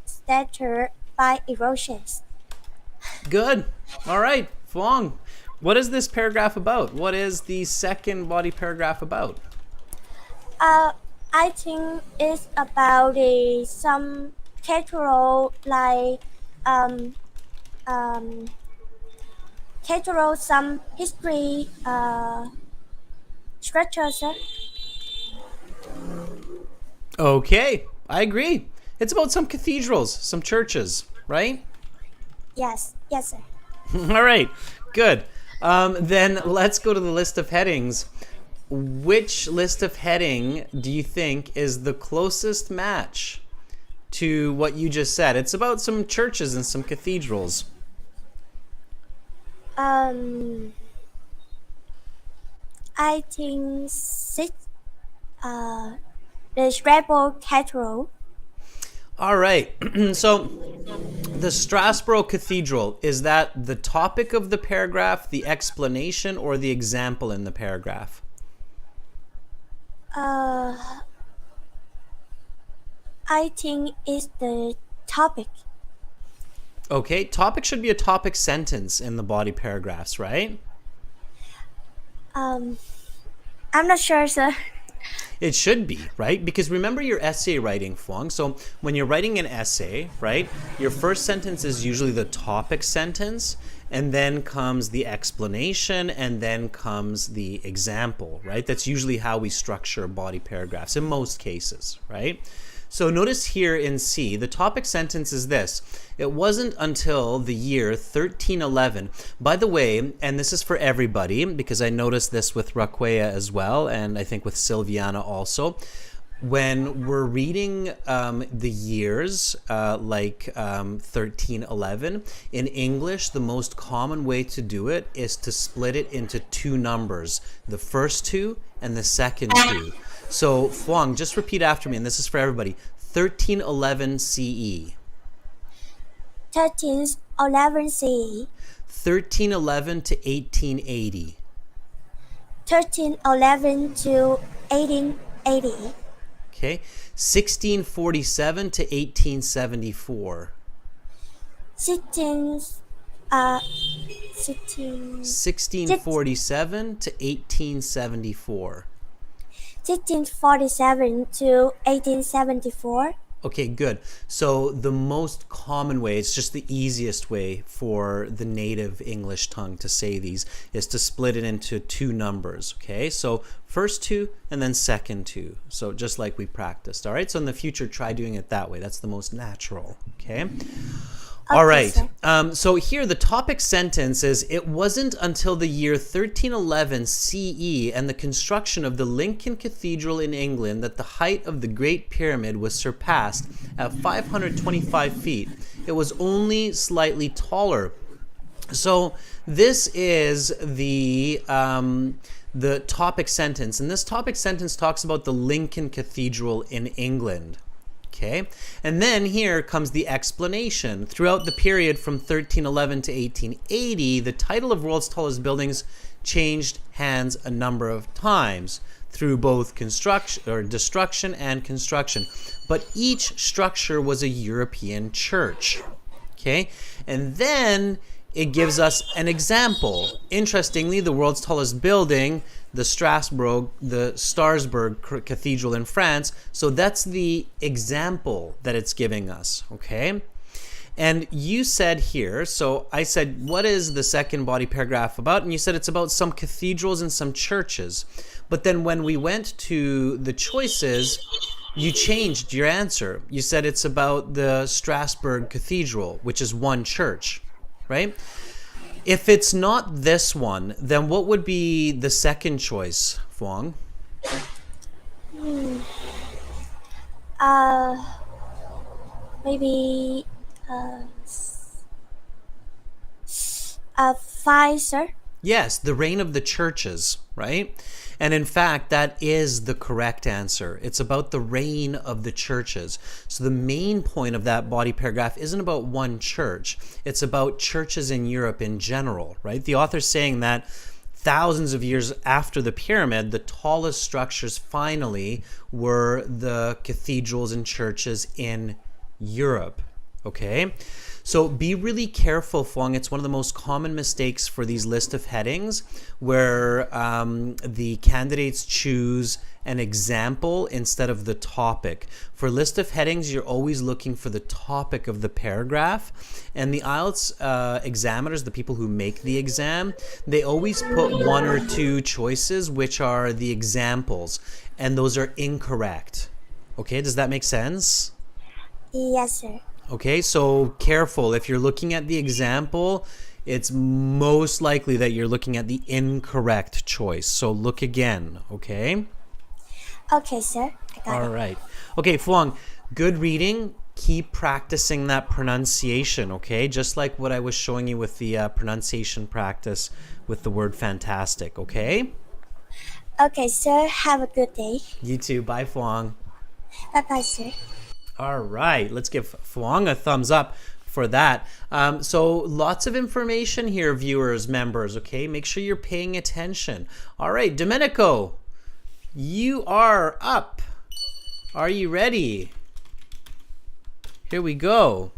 stature by erosions. Good. All right, Fong. What is this paragraph about? What is the second body paragraph about? Uh, I think it's about some cultural um, um, cultural some history structures. Okay, I agree. It's about some cathedrals, some churches, right? Yes, yes, sir. All right, good. Then let's go to the list of headings. Which list of heading do you think is the closest match to what you just said? It's about some churches and some cathedrals. Um, I think six. The rebel cathedral. All right. So the Strasbourg Cathedral, is that the topic of the paragraph, the explanation, or the example in the paragraph? Uh, I think it's the topic. Okay, topic should be a topic sentence in the body paragraphs, right? Um, I'm not sure, sir. It should be, right? Because remember your essay writing, Fong. So when you're writing an essay, right, your first sentence is usually the topic sentence, and then comes the explanation, and then comes the example, right? That's usually how we structure body paragraphs in most cases, right? So notice here in C, the topic sentence is this. It wasn't until the year 1311. By the way, and this is for everybody, because I noticed this with Raquea as well, and I think with Silviana also. When we're reading the years, like 1311, in English, the most common way to do it is to split it into two numbers, the first two and the second two. So, Fong, just repeat after me, and this is for everybody. 1311 CE. 1311 CE. 1311 to 1880. 1311 to 1880. Okay. 1647 to 1874. 16, 16, 1647 to 1874. 1647 to 1874. Okay, good. So the most common way, it's just the easiest way for the native English tongue to say these, is to split it into two numbers, okay? So first two and then second two. So just like we practiced, all right? So in the future, try doing it that way. That's the most natural, okay? All right. So here the topic sentence is, it wasn't until the year 1311 CE and the construction of the Lincoln Cathedral in England that the height of the Great Pyramid was surpassed at 525 feet. It was only slightly taller. So this is the topic sentence, and this topic sentence talks about the Lincoln Cathedral in England. Okay, and then here comes the explanation. Throughout the period from 1311 to 1880, the title of world's tallest buildings changed hands a number of times through both construction or destruction and construction. But each structure was a European church. Okay, and then it gives us an example. Interestingly, the world's tallest building, the Strasbourg Cathedral in France. So that's the example that it's giving us, okay? And you said here, so I said, what is the second body paragraph about? And you said it's about some cathedrals and some churches. But then when we went to the choices, you changed your answer. You said it's about the Strasbourg Cathedral, which is one church, right? If it's not this one, then what would be the second choice, Fong? Maybe 5, sir. Yes, the reign of the churches, right? And in fact, that is the correct answer. It's about the reign of the churches. So the main point of that body paragraph isn't about one church. It's about churches in Europe in general, right? The author's saying that thousands of years after the pyramid, the tallest structures finally were the cathedrals and churches in Europe. Okay? So be really careful, Fong. It's one of the most common mistakes for these list of headings where the candidates choose an example instead of the topic. For list of headings, you're always looking for the topic of the paragraph. And the IELTS examiners, the people who make the exam, they always put one or two choices, which are the examples. And those are incorrect. Okay, does that make sense? Yes, sir. Okay, so careful. If you're looking at the example, it's most likely that you're looking at the incorrect choice. So look again, okay? Okay, sir. I got All right. Okay, Fuang, good reading. Keep practicing that pronunciation, okay? Just like what I was showing you with the pronunciation practice with the word fantastic, okay? it. Okay, sir. Have a good day. You too. Bye, Fuang. Bye-bye, sir. All right, let's give Fuang a thumbs up for that. So lots of information here, viewers, members, okay? Make sure you're paying attention. All right, Domenico, you are up. Are you ready? Here we go.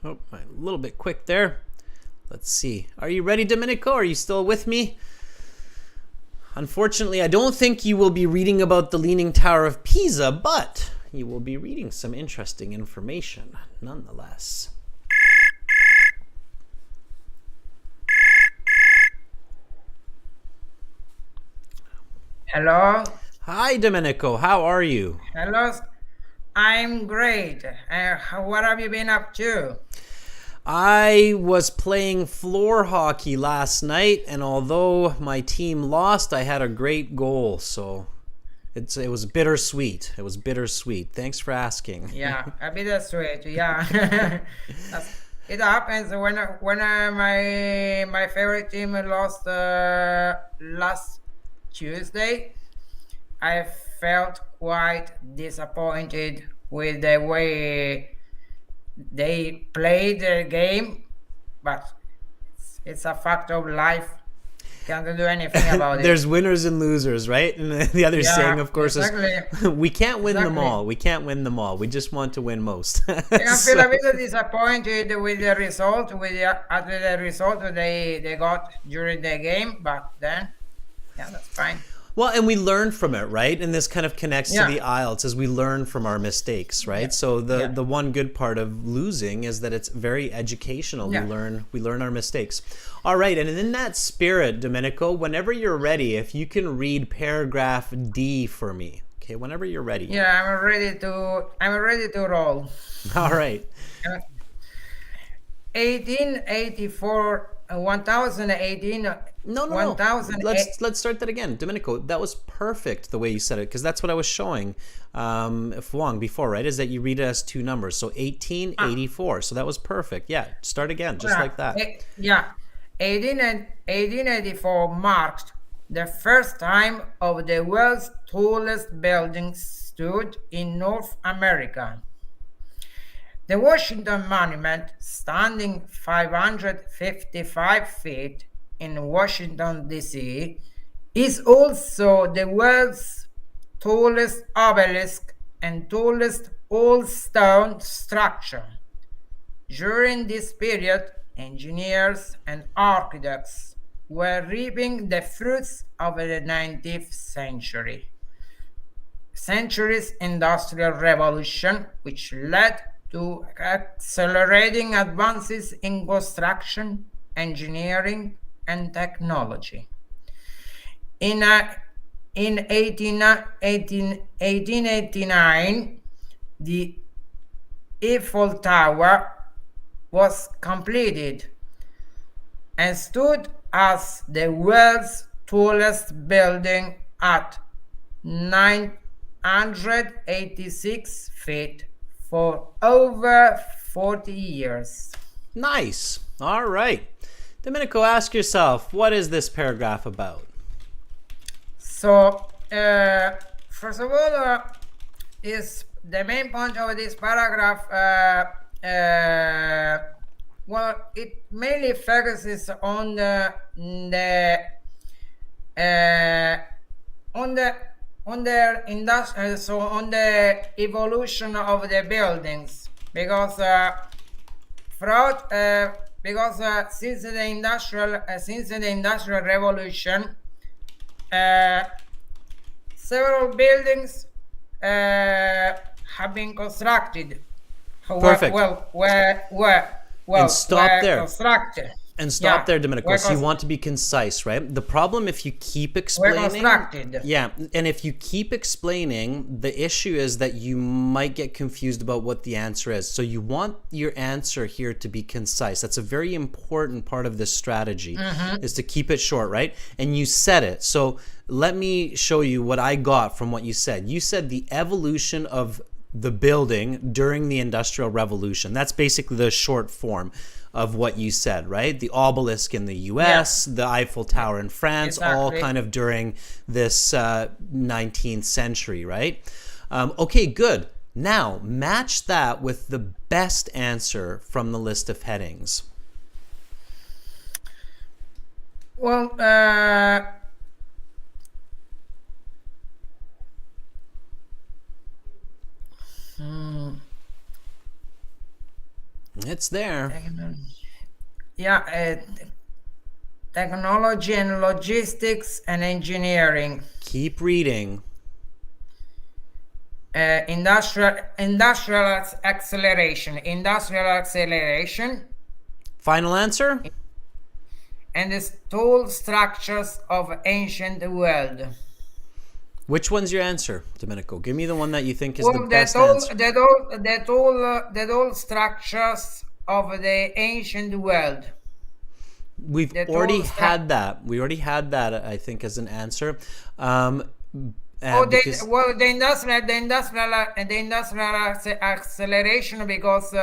Oh, I'm a little bit quick there. Let's see. Are you ready, Domenico? Are you still with me? Unfortunately, I don't think you will be reading about the Leaning Tower of Pisa, but you will be reading some interesting information nonetheless. Hello. Hi, Domenico. How are you? Hello. I'm great. What have you been up to? I was playing floor hockey last night, and although my team lost, I had a great goal. So it was bittersweet. It was bittersweet. Thanks for asking. Yeah, a bit sweet. Yeah, it happens when my favorite team lost last Tuesday. I felt quite disappointed with the way they played their game, but it's a fact of life. Can't do anything about it. There's winners and losers, right? And the other saying, of course, exactly. is we can't win them Exactly. all. We can't win them all. We just want to win most. I feel a bit disappointed with the result, after the result they got during the game, but then, yeah, that's fine. Well, and we learn from it, right? And this kind of connects Yeah. to the IELTS as we learn from our mistakes, right? Yeah. So the Yeah. the one good part of losing is that it's very educational. Yeah. We learn our mistakes. All right, and in that spirit, Domenico, whenever you're ready, if you can read paragraph D for me. Okay, whenever you're ready. Yeah, I'm ready to roll. All right. 1884, 1018. No. 1008. Let's start that again, Domenico. That was perfect the way you said it, because that's what I was showing Fuang before, right? Is that you read it as two numbers, so 1884. So that was perfect. Yeah, start again, just like that. 1884 marked the first time of the world's tallest building stood in North America. The Washington Monument, standing 555 feet in Washington, D.C., is also the world's tallest obelisk and tallest all-stone structure. During this period, engineers and architects were reaping the fruits of the 19th century's industrial revolution, which led to accelerating advances in construction, engineering, and technology. In 1889, the Eiffel Tower was completed and stood as the world's tallest building at 986 feet for over 40 years. Nice. All right. Domenico, ask yourself, what is this paragraph about? So, first of all, is the main point of this paragraph. Well, it mainly focuses on on the evolution of the buildings, because throughout since the industrial revolution, several buildings have been constructed. Perfect. Well, stop were there. constructed. And stop Yeah, there, Domenico. were So you cons- want to be concise, right? The problem if you keep were explaining... constructed. Yeah, and if you keep explaining, the issue is that you might get confused about what the answer is. So you want your answer here to be concise. That's a very important part of this strategy, is to keep it short, right? And you said it. So let me show you what I got from what you said. You said the evolution of the building during the Industrial Revolution. That's basically the short form of what you said, right? The obelisk in the US, the Eiffel Tower in France, all Exactly. kind of during this 19th century, right? Okay, good. Now, match that with the best answer from the list of headings. Well, It's there. yeah, technology and logistics and engineering, Keep reading. industrial acceleration, Final answer? and the tall structures of ancient world. Which one's your answer, Domenico? Give me the one that you think is the Well, best answer. the tall structures of the ancient world. We've the already tall had that. We already had that, I think, as an answer. The industrial acceleration, because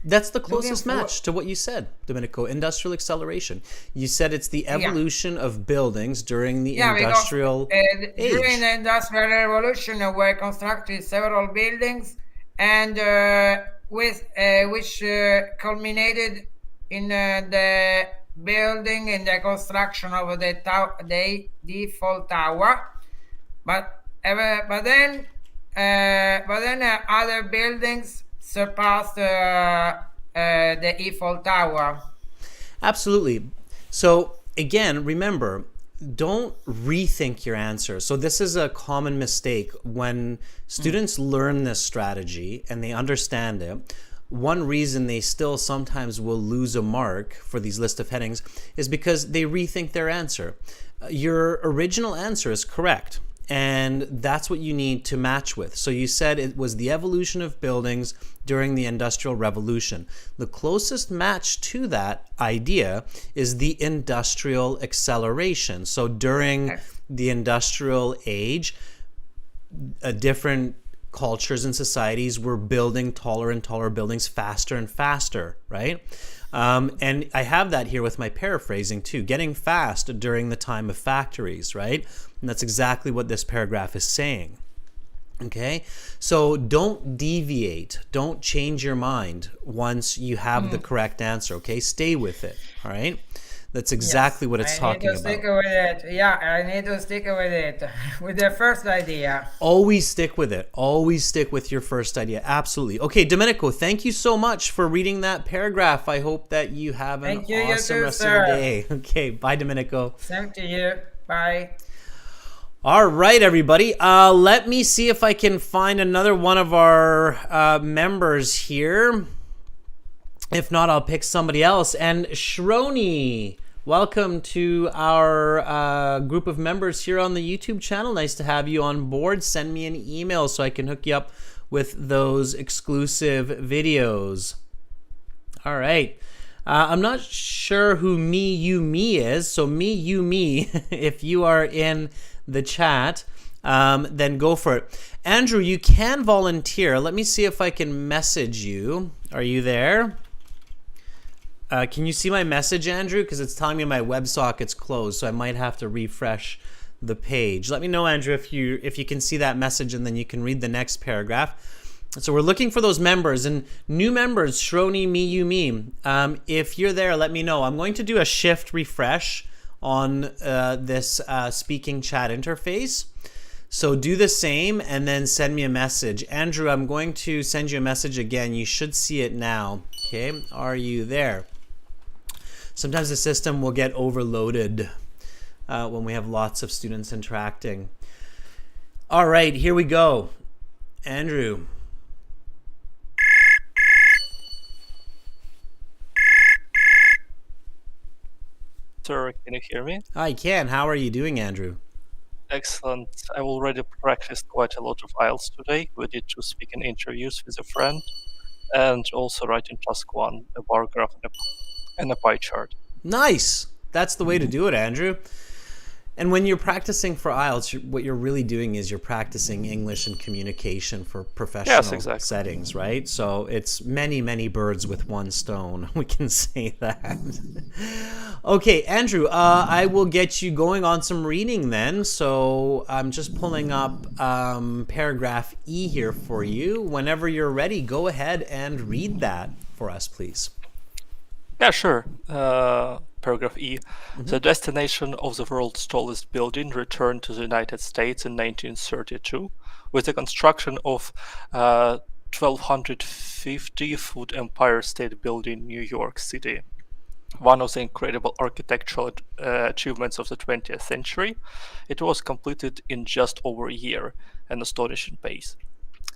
that's the closest for- match to what you said, Domenico. Industrial acceleration. You said it's the evolution of buildings during the industrial age. during the industrial revolution were constructed several buildings, and which culminated in the building and the construction of the Eiffel Tower, but then other buildings surpassed the Eiffel Tower. Absolutely. So again, remember, don't rethink your answer. So this is a common mistake when students learn this strategy and they understand it. One reason they still sometimes will lose a mark for these list of headings is because they rethink their answer. Your original answer is correct, and that's what you need to match with. So you said it was the evolution of buildings during the Industrial Revolution. The closest match to that idea is the industrial acceleration. So during the industrial age, different cultures and societies were building taller and taller buildings faster and faster, right? And I have that here with my paraphrasing too, getting fast during the time of factories, right? And that's exactly what this paragraph is saying. Okay, so don't deviate, don't change your mind once you have the correct answer. Okay, stay with it. All right, that's exactly what it's talking about. Stick with it. Yeah, I need to stick with it, with the first idea. Always stick with it. Always stick with your first idea. Absolutely. Okay, Domenico, thank you so much for reading that paragraph. I hope that you have an awesome rest of the day. Okay, bye, Domenico. Same to you. Bye. All right, everybody. Let me see if I can find another one of our members here. If not, I'll pick somebody else. And Shroni, welcome to our group of members here on the YouTube channel. Nice to have you on board. Send me an email so I can hook you up with those exclusive videos. All right. I'm not sure who me is. So me, you, me, if you are in the chat, then go for it. Andrew, you can volunteer. Let me see if I can message you. Are you there? Can you see my message, Andrew? Because it's telling me my WebSocket's closed, so I might have to refresh the page. Let me know, Andrew, if you can see that message, and then you can read the next paragraph. So we're looking for those members, and new members, Shroni, me, you, me. If you're there, let me know. I'm going to do a shift refresh on this speaking chat interface. So do the same and then send me a message. Andrew, I'm going to send you a message again. You should see it now. Okay, are you there? Sometimes the system will get overloaded when we have lots of students interacting. All right, here we go. Andrew. Sir, can you hear me? I can. How are you doing, Andrew? Excellent. I already practiced quite a lot of IELTS today. We did 2 speaking interviews with a friend and also writing task 1, a bar graph and a pie chart. Nice. That's the way to do it, Andrew. And when you're practicing for IELTS, what you're really doing is you're practicing English and communication for professional settings, right? So it's many, many birds with one stone. We can say that. Okay, Andrew, I will get you going on some reading then. So I'm just pulling up paragraph E here for you. Whenever you're ready, go ahead and read that for us, please. Yeah, sure. Paragraph E. The destination of the world's tallest building returned to the United States in 1932 with the construction of 1,250-foot Empire State Building in New York City. One of the incredible architectural achievements of the 20th century, it was completed in just over a year, an astonishing pace.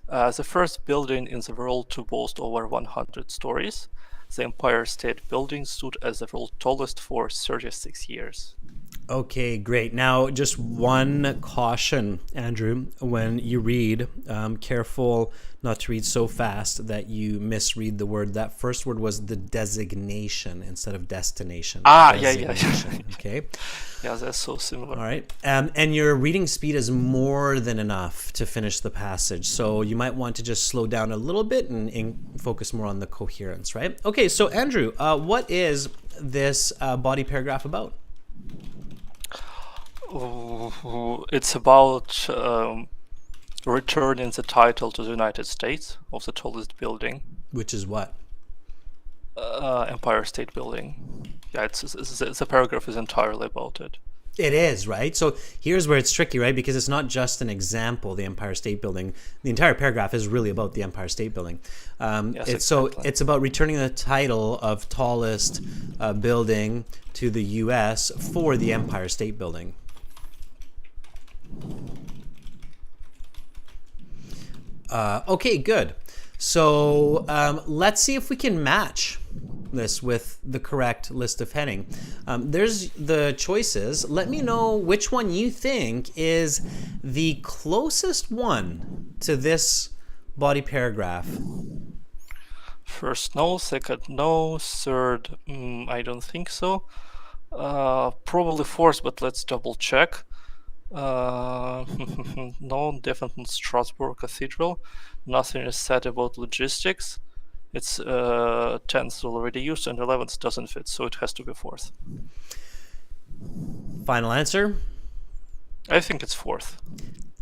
The first building in the world to boast over 100 stories, the Empire State Building stood as the world's tallest for 36 years. Okay, great. Now, just one caution, Andrew, when you read, careful not to read so fast that you misread the word. That first word was the designation instead of destination. Yeah. Okay. Yeah, that's so similar. All right. And your reading speed is more than enough to finish the passage. So you might want to just slow down a little bit and focus more on the coherence, right? Okay, so Andrew, what is this body paragraph about? It's about returning the title to the United States of the tallest building. Which is what? Empire State Building. Yeah, the paragraph is entirely about it. It is, right? So here's where it's tricky, right? Because it's not just an example, the Empire State Building. The entire paragraph is really about the Empire State Building. Yes, exactly. So it's about returning the title of tallest building to the U.S. for the Empire State Building. Okay, good. So let's see if we can match this with the correct list of heading. There's the choices. Let me know which one you think is the closest one to this body paragraph. First, no. Second, no. Third, I don't think so. Probably fourth, but let's double check. No, definitely Strasbourg Cathedral. Nothing is said about logistics. It's 10th already used and 11th doesn't fit, so it has to be fourth. Final answer? I think it's fourth.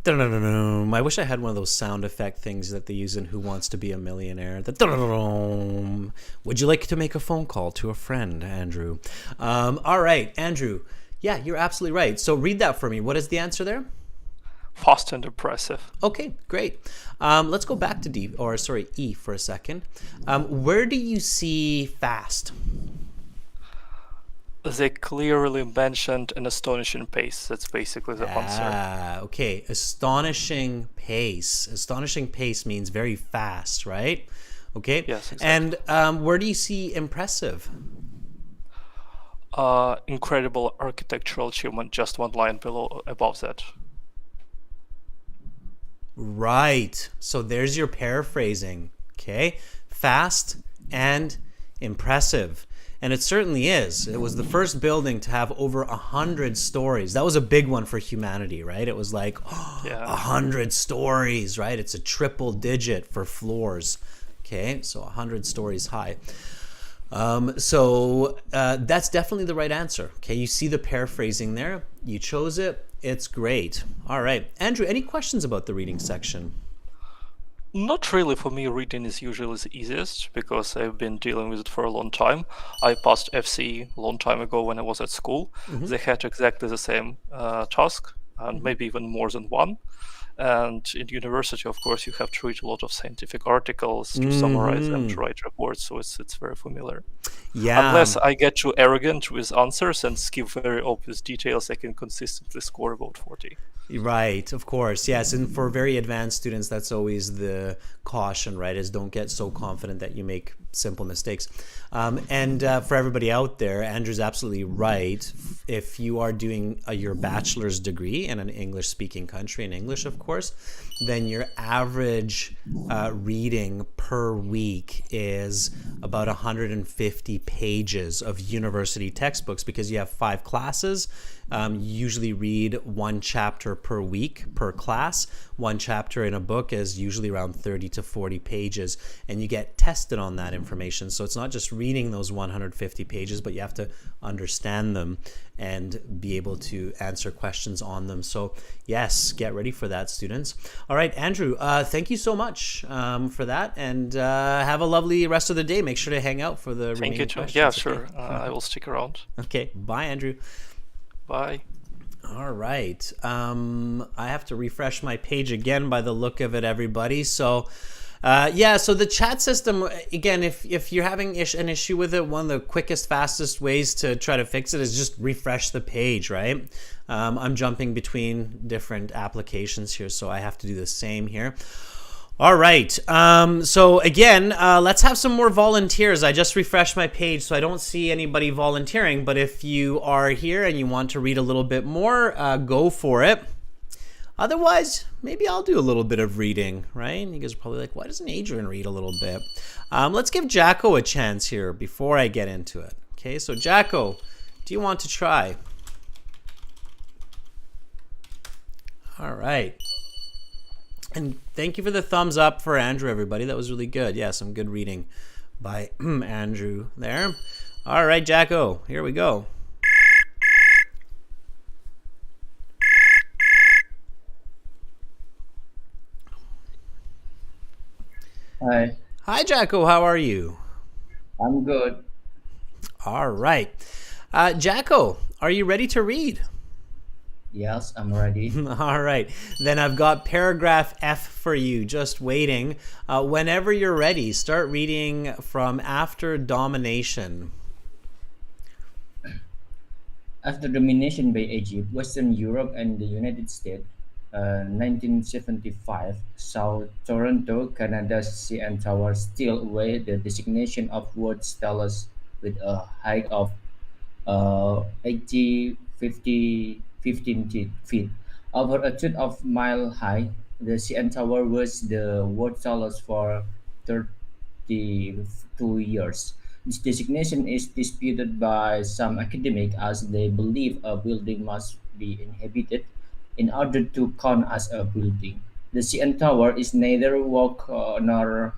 Dun-dun-dun-dun. I wish I had one of those sound effect things that they use in Who Wants to Be a Millionaire. Dun-dun-dun-dun. Would you like to make a phone call to a friend, Andrew? All right, Andrew. Yeah, you're absolutely right. So read that for me. What is the answer there? Fast and impressive. Okay, great. Let's go back to E for a second. Where do you see fast? They clearly mentioned an astonishing pace. That's basically the answer. Okay. Astonishing pace. Astonishing pace means very fast, right? Okay. Yes, exactly. And where do you see impressive? Incredible architectural achievement, just one line above that. Right. So there's your paraphrasing. Okay. Fast and impressive. And it certainly is. It was the first building to have over 100 stories. That was a big one for humanity, right? It was like, Yeah. 100 stories, right? It's a triple digit for floors. Okay, so 100 stories high. So that's definitely the right answer. Okay, you see the paraphrasing there. You chose it. It's great. All right. Andrew, any questions about the reading section? Not really. For me, reading is usually the easiest because I've been dealing with it for a long time. I passed FC a long time ago when I was at school. They had exactly the same task, and maybe even more than one. And in university, of course, you have to read a lot of scientific articles to summarize them, to write reports. So it's very familiar. Yeah. Unless I get too arrogant with answers and skip very obvious details, I can consistently score about 40. Right, of course. Yes, and for very advanced students, that's always the caution, right? Is don't get so confident that you make simple mistakes. And for everybody out there, Andrew's absolutely right. If you are doing your bachelor's degree in an English-speaking country, in English, of course, then your average reading per week is about 150 pages of university textbooks because you have 5 classes. You usually read 1 chapter per week per class. 1 chapter in a book is usually around 30 to 40 pages, and you get tested on that information. So it's not just reading those 150 pages, but you have to understand them and be able to answer questions on them. So yes, get ready for that, students. All right, Andrew, thank you so much for that, and have a lovely rest of the day. Make sure to hang out for the Thank remaining you, too. questions. Yeah, okay? sure. I will stick around. Okay, bye, Andrew. Bye. All right. I have to refresh my page again by the look of it, everybody. So, so the chat system, again, if you're having an issue with it, one of the quickest, fastest ways to try to fix it is just refresh the page, right? I'm jumping between different applications here, so I have to do the same here. All right. So again, let's have some more volunteers. I just refreshed my page, so I don't see anybody volunteering. But if you are here and you want to read a little bit more, go for it. Otherwise, maybe I'll do a little bit of reading, right? You guys are probably like, why doesn't Adrian read a little bit? Let's give Jacko a chance here before I get into it. Okay, so Jacko, do you want to try? All right. And thank you for the thumbs up for Andrew, everybody. That was really good. Yeah, some good reading by Andrew there. All right, Jacko, here we go. Hi, Hi, Jacko. How are you? I'm good. All right. Jacko, are you ready to read? Yes, I'm ready. All right. Then I've got paragraph F for you, just waiting. Whenever you're ready, start reading from after domination. After domination by Egypt, Western Europe and the United States, 1975 saw Toronto, Canada's CN Tower steal away the designation of world's tallest with a height of 80, 50, 15 feet. Over a third of mile high, the CN Tower was the world's tallest for 32 years. This designation is disputed by some academics as they believe a building must be inhabited in order to count as a building. The CN Tower is neither walk nor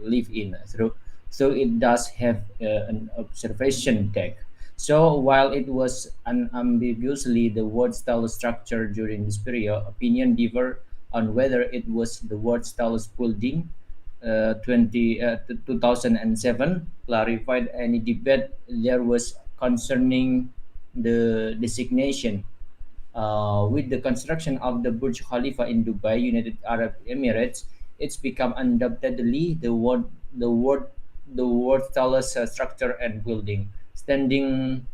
live in through, so it does have an observation deck. So while it was unambiguously the world's tallest structure during this period, opinion differ on whether it was the world's tallest building. 2007 clarified any debate there was concerning the designation. With the construction of the Burj Khalifa in Dubai, United Arab Emirates, it's become undoubtedly the world, the world's tallest structure and building, standing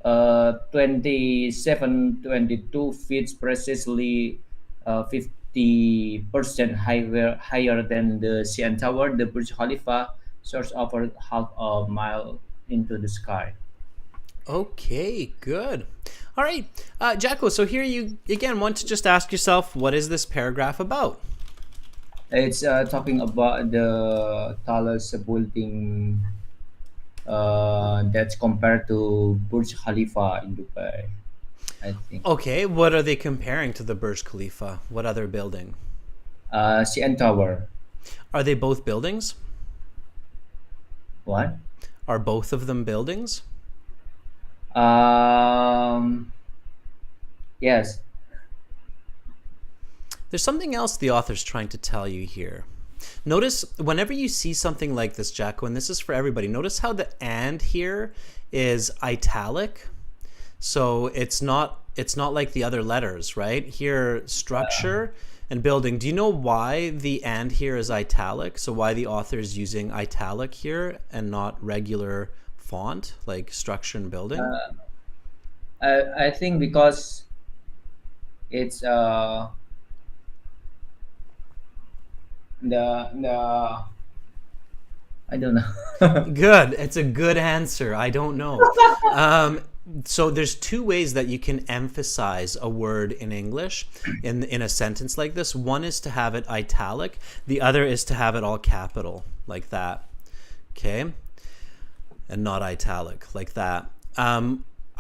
22 feet, precisely 50% higher than the CN Tower. The Burj Khalifa soars over half a mile into the sky. Okay, good. All right, Jacko, so here you again want to just ask yourself, what is this paragraph about? It's talking about the tallest building That's compared to Burj Khalifa in Dubai, I think. Okay, what are they comparing to the Burj Khalifa? What other building? CN Tower. Are they both buildings? What? Are both of them buildings? Um, yes. There's something else the author's trying to tell you here. Notice whenever you see something like this, Jacko, and this is for everybody, notice how the and here is italic. So it's not like the other letters, right? Here, structure and building. Do you know why the and here is italic? So why the author is using italic here and not regular font like structure and building? I think because it's the I don't know. Good. It's a good answer. I don't know. So there's two ways that you can emphasize a word in English in a sentence like this. One is to have it italic. The other is to have it all capital like that. Okay? And not italic like that.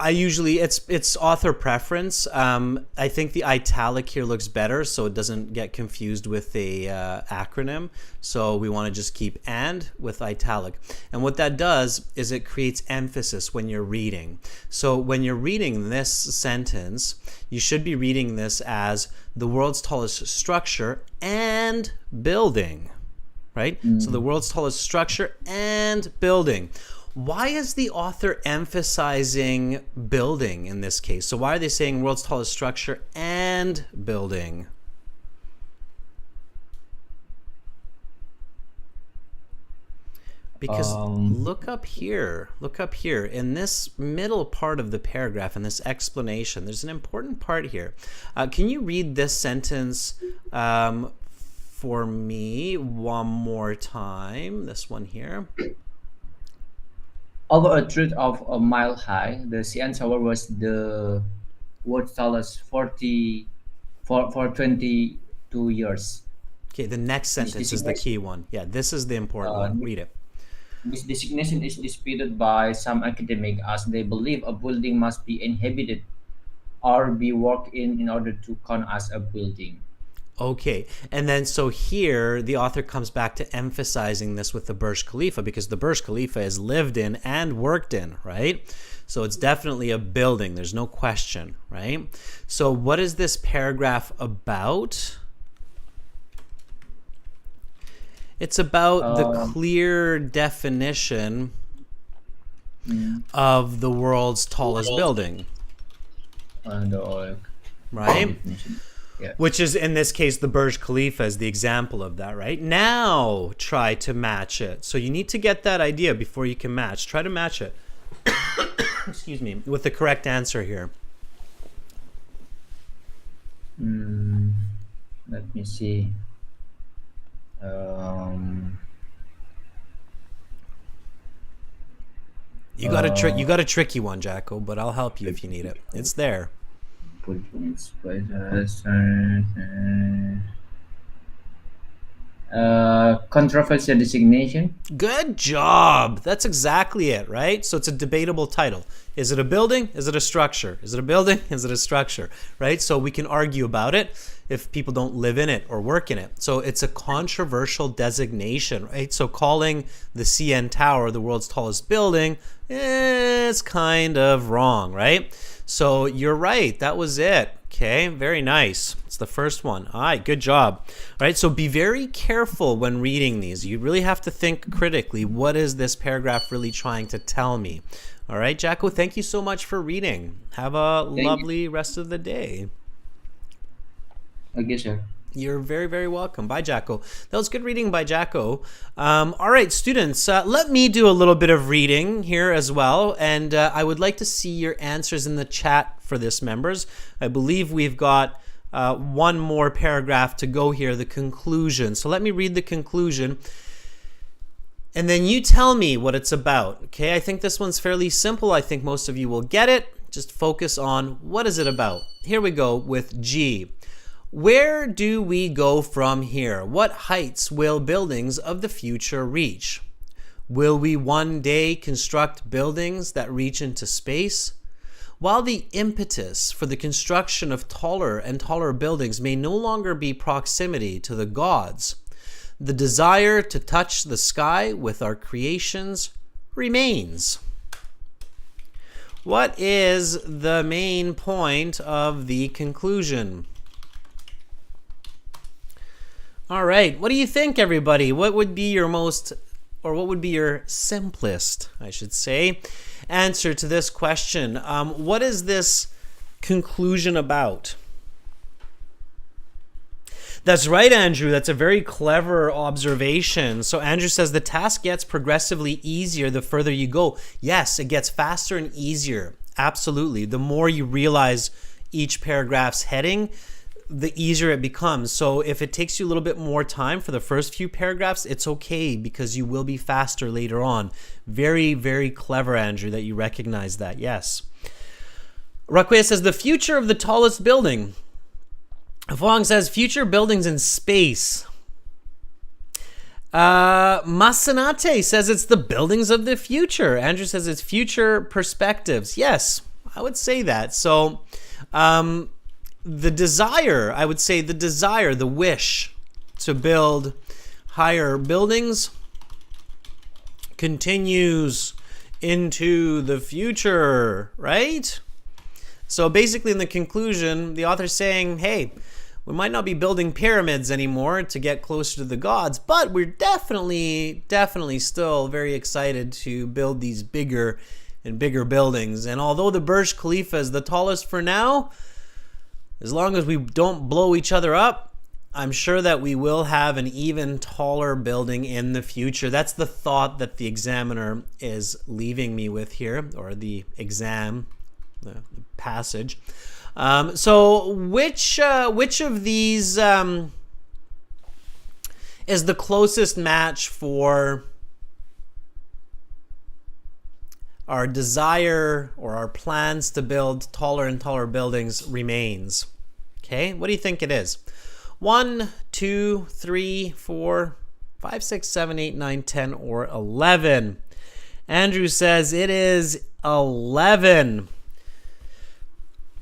I usually, it's author preference. I think the italic here looks better so it doesn't get confused with the acronym. So we want to just keep and with italic. And what that does is it creates emphasis when you're reading. So when you're reading this sentence, you should be reading this as the world's tallest structure and building, right? So the world's tallest structure and building. Why is the author emphasizing building in this case? So why are they saying world's tallest structure and building? Because look up here in this middle part of the paragraph, in this explanation, there's an important part here. Can you read this sentence for me one more time? This one here. Over a truth of a mile high, the CN Tower was the world's tallest for 22 years. Okay, the next sentence is the key one. Yeah, this is the important one. Read it. This designation is disputed by some academics as they believe a building must be inhabited or be worked in order to count as a building. Okay, and then so here the author comes back to emphasizing this with the Burj Khalifa because the Burj Khalifa is lived in and worked in, right? So it's definitely a building, there's no question, right? So what is this paragraph about? It's about the clear definition of the world's tallest building, right? Yeah. Which is, in this case, the Burj Khalifa is the example of that, right? Now, try to match it. So you need to get that idea before you can match. Try to match it, excuse me, with the correct answer here. Let me see. You got a tricky one, Jacko, but I'll help you if you need it. It's there. Controversial designation. Good job. That's exactly it, right? So it's a debatable title. Is it a building? Is it a structure? Is it a building? Is it a structure? Right? So we can argue about it if people don't live in it or work in it. So it's a controversial designation, right? So calling the CN Tower the world's tallest building is kind of wrong, right? So you're right. That was it. Okay, very nice. It's the first one. All right, good job. All right, so be very careful when reading these. You really have to think critically. What is this paragraph really trying to tell me? All right, Jacko, thank you so much for reading. Have a lovely rest of the day. Okay, sir. You're very, very welcome. Bye, Jacko. That was good reading by Jacko. All right, students, let me do a little bit of reading here as well. And I would like to see your answers in the chat for this, members. I believe we've got one more paragraph to go here, the conclusion. So let me read the conclusion. And then you tell me what it's about. Okay, I think this one's fairly simple. I think most of you will get it. Just focus on what is it about. Here we go with G. Where do we go from here? What heights will buildings of the future reach? Will we one day construct buildings that reach into space? While the impetus for the construction of taller and taller buildings may no longer be proximity to the gods, the desire to touch the sky with our creations remains. What is the main point of the conclusion? All right, what do you think, everybody? What would be your simplest, I should say, answer to this question? What is this conclusion about? That's right, Andrew. That's a very clever observation. So Andrew says the task gets progressively easier the further you go. Yes, it gets faster and easier. Absolutely. The more you realize each paragraph's heading, the easier it becomes. So if it takes you a little bit more time for the first few paragraphs, it's okay because you will be faster later on. Very, very clever, Andrew, that you recognize that. Yes. Raquel says the future of the tallest building. Fong says future buildings in space. Masanate says it's the buildings of the future. Andrew says it's future perspectives. Yes, I would say that. So the desire, the wish to build higher buildings continues into the future, right? So basically in the conclusion, the author's saying, hey, we might not be building pyramids anymore to get closer to the gods, but we're definitely still very excited to build these bigger and bigger buildings. And although the Burj Khalifa is the tallest for now, as long as we don't blow each other up, I'm sure that we will have an even taller building in the future. That's the thought that the examiner is leaving me with here, or the exam, the passage. So which of these is the closest match for our desire or our plans to build taller and taller buildings remains? Okay, what do you think it is? 1, 2, 3, 4, 5, 6, 7, 8, 9, 10, or 11? Andrew says it is 11.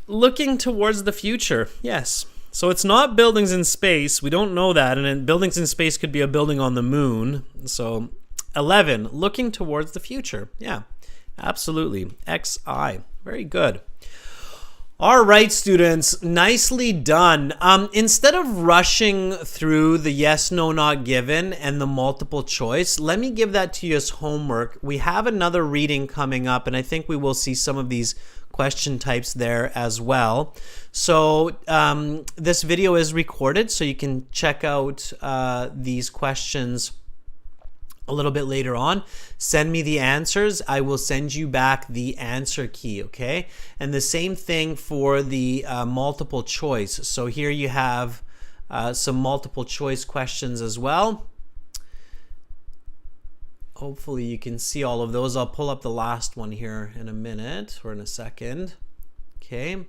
Looking towards the future, yes. So it's not buildings in space. We don't know that. And then buildings in space could be a building on the moon. So 11, looking towards the future. Yeah, absolutely. XI. Very good. All right, students, nicely done. Instead of rushing through the yes, no, not given and the multiple choice, let me give that to you as homework. We have another reading coming up, and I think we will see some of these question types there as well. So this video is recorded, so you can check out these questions a little bit later on. Send me the answers. I will send you back the answer key, okay? And the same thing for the multiple choice. So here you have some multiple choice questions as well. Hopefully you can see all of those. I'll pull up the last one here in a minute or in a second. Okay,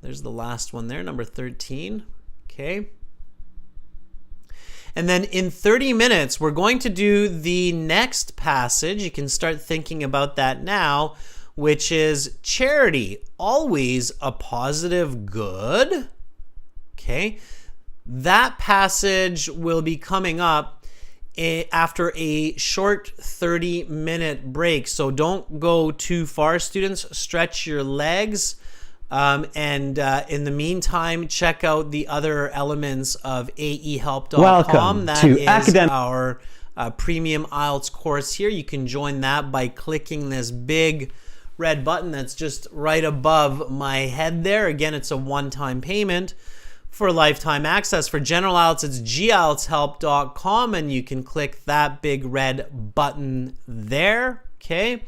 there's the last one there, number 13. Okay. And then in 30 minutes, we're going to do the next passage. You can start thinking about that now, which is charity, always a positive good. Okay. That passage will be coming up after a short 30-minute break. So don't go too far, students. Stretch your legs. And in the meantime, check out the other elements of aehelp.com. Welcome That to is academic our premium IELTS course here. You can join that by clicking this big red button that's just right above my head there. Again, it's a one-time payment. For lifetime access, for general IELTS, it's gieltshelp.com, and you can click that big red button there, okay,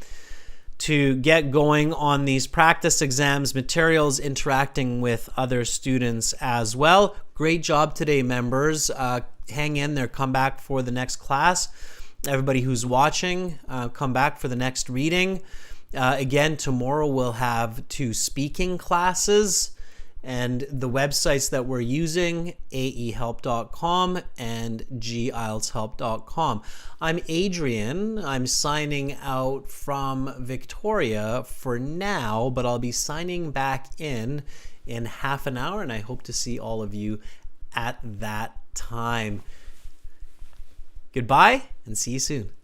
to get going on these practice exams, materials, interacting with other students as well. Great job today, members. Hang in there. Come back for the next class. Everybody who's watching, come back for the next reading. Again, tomorrow we'll have 2 speaking classes. And the websites that we're using, aehelp.com and gieltshelp.com. I'm Adrian. I'm signing out from Victoria for now, but I'll be signing back in half an hour, and I hope to see all of you at that time. Goodbye, and see you soon.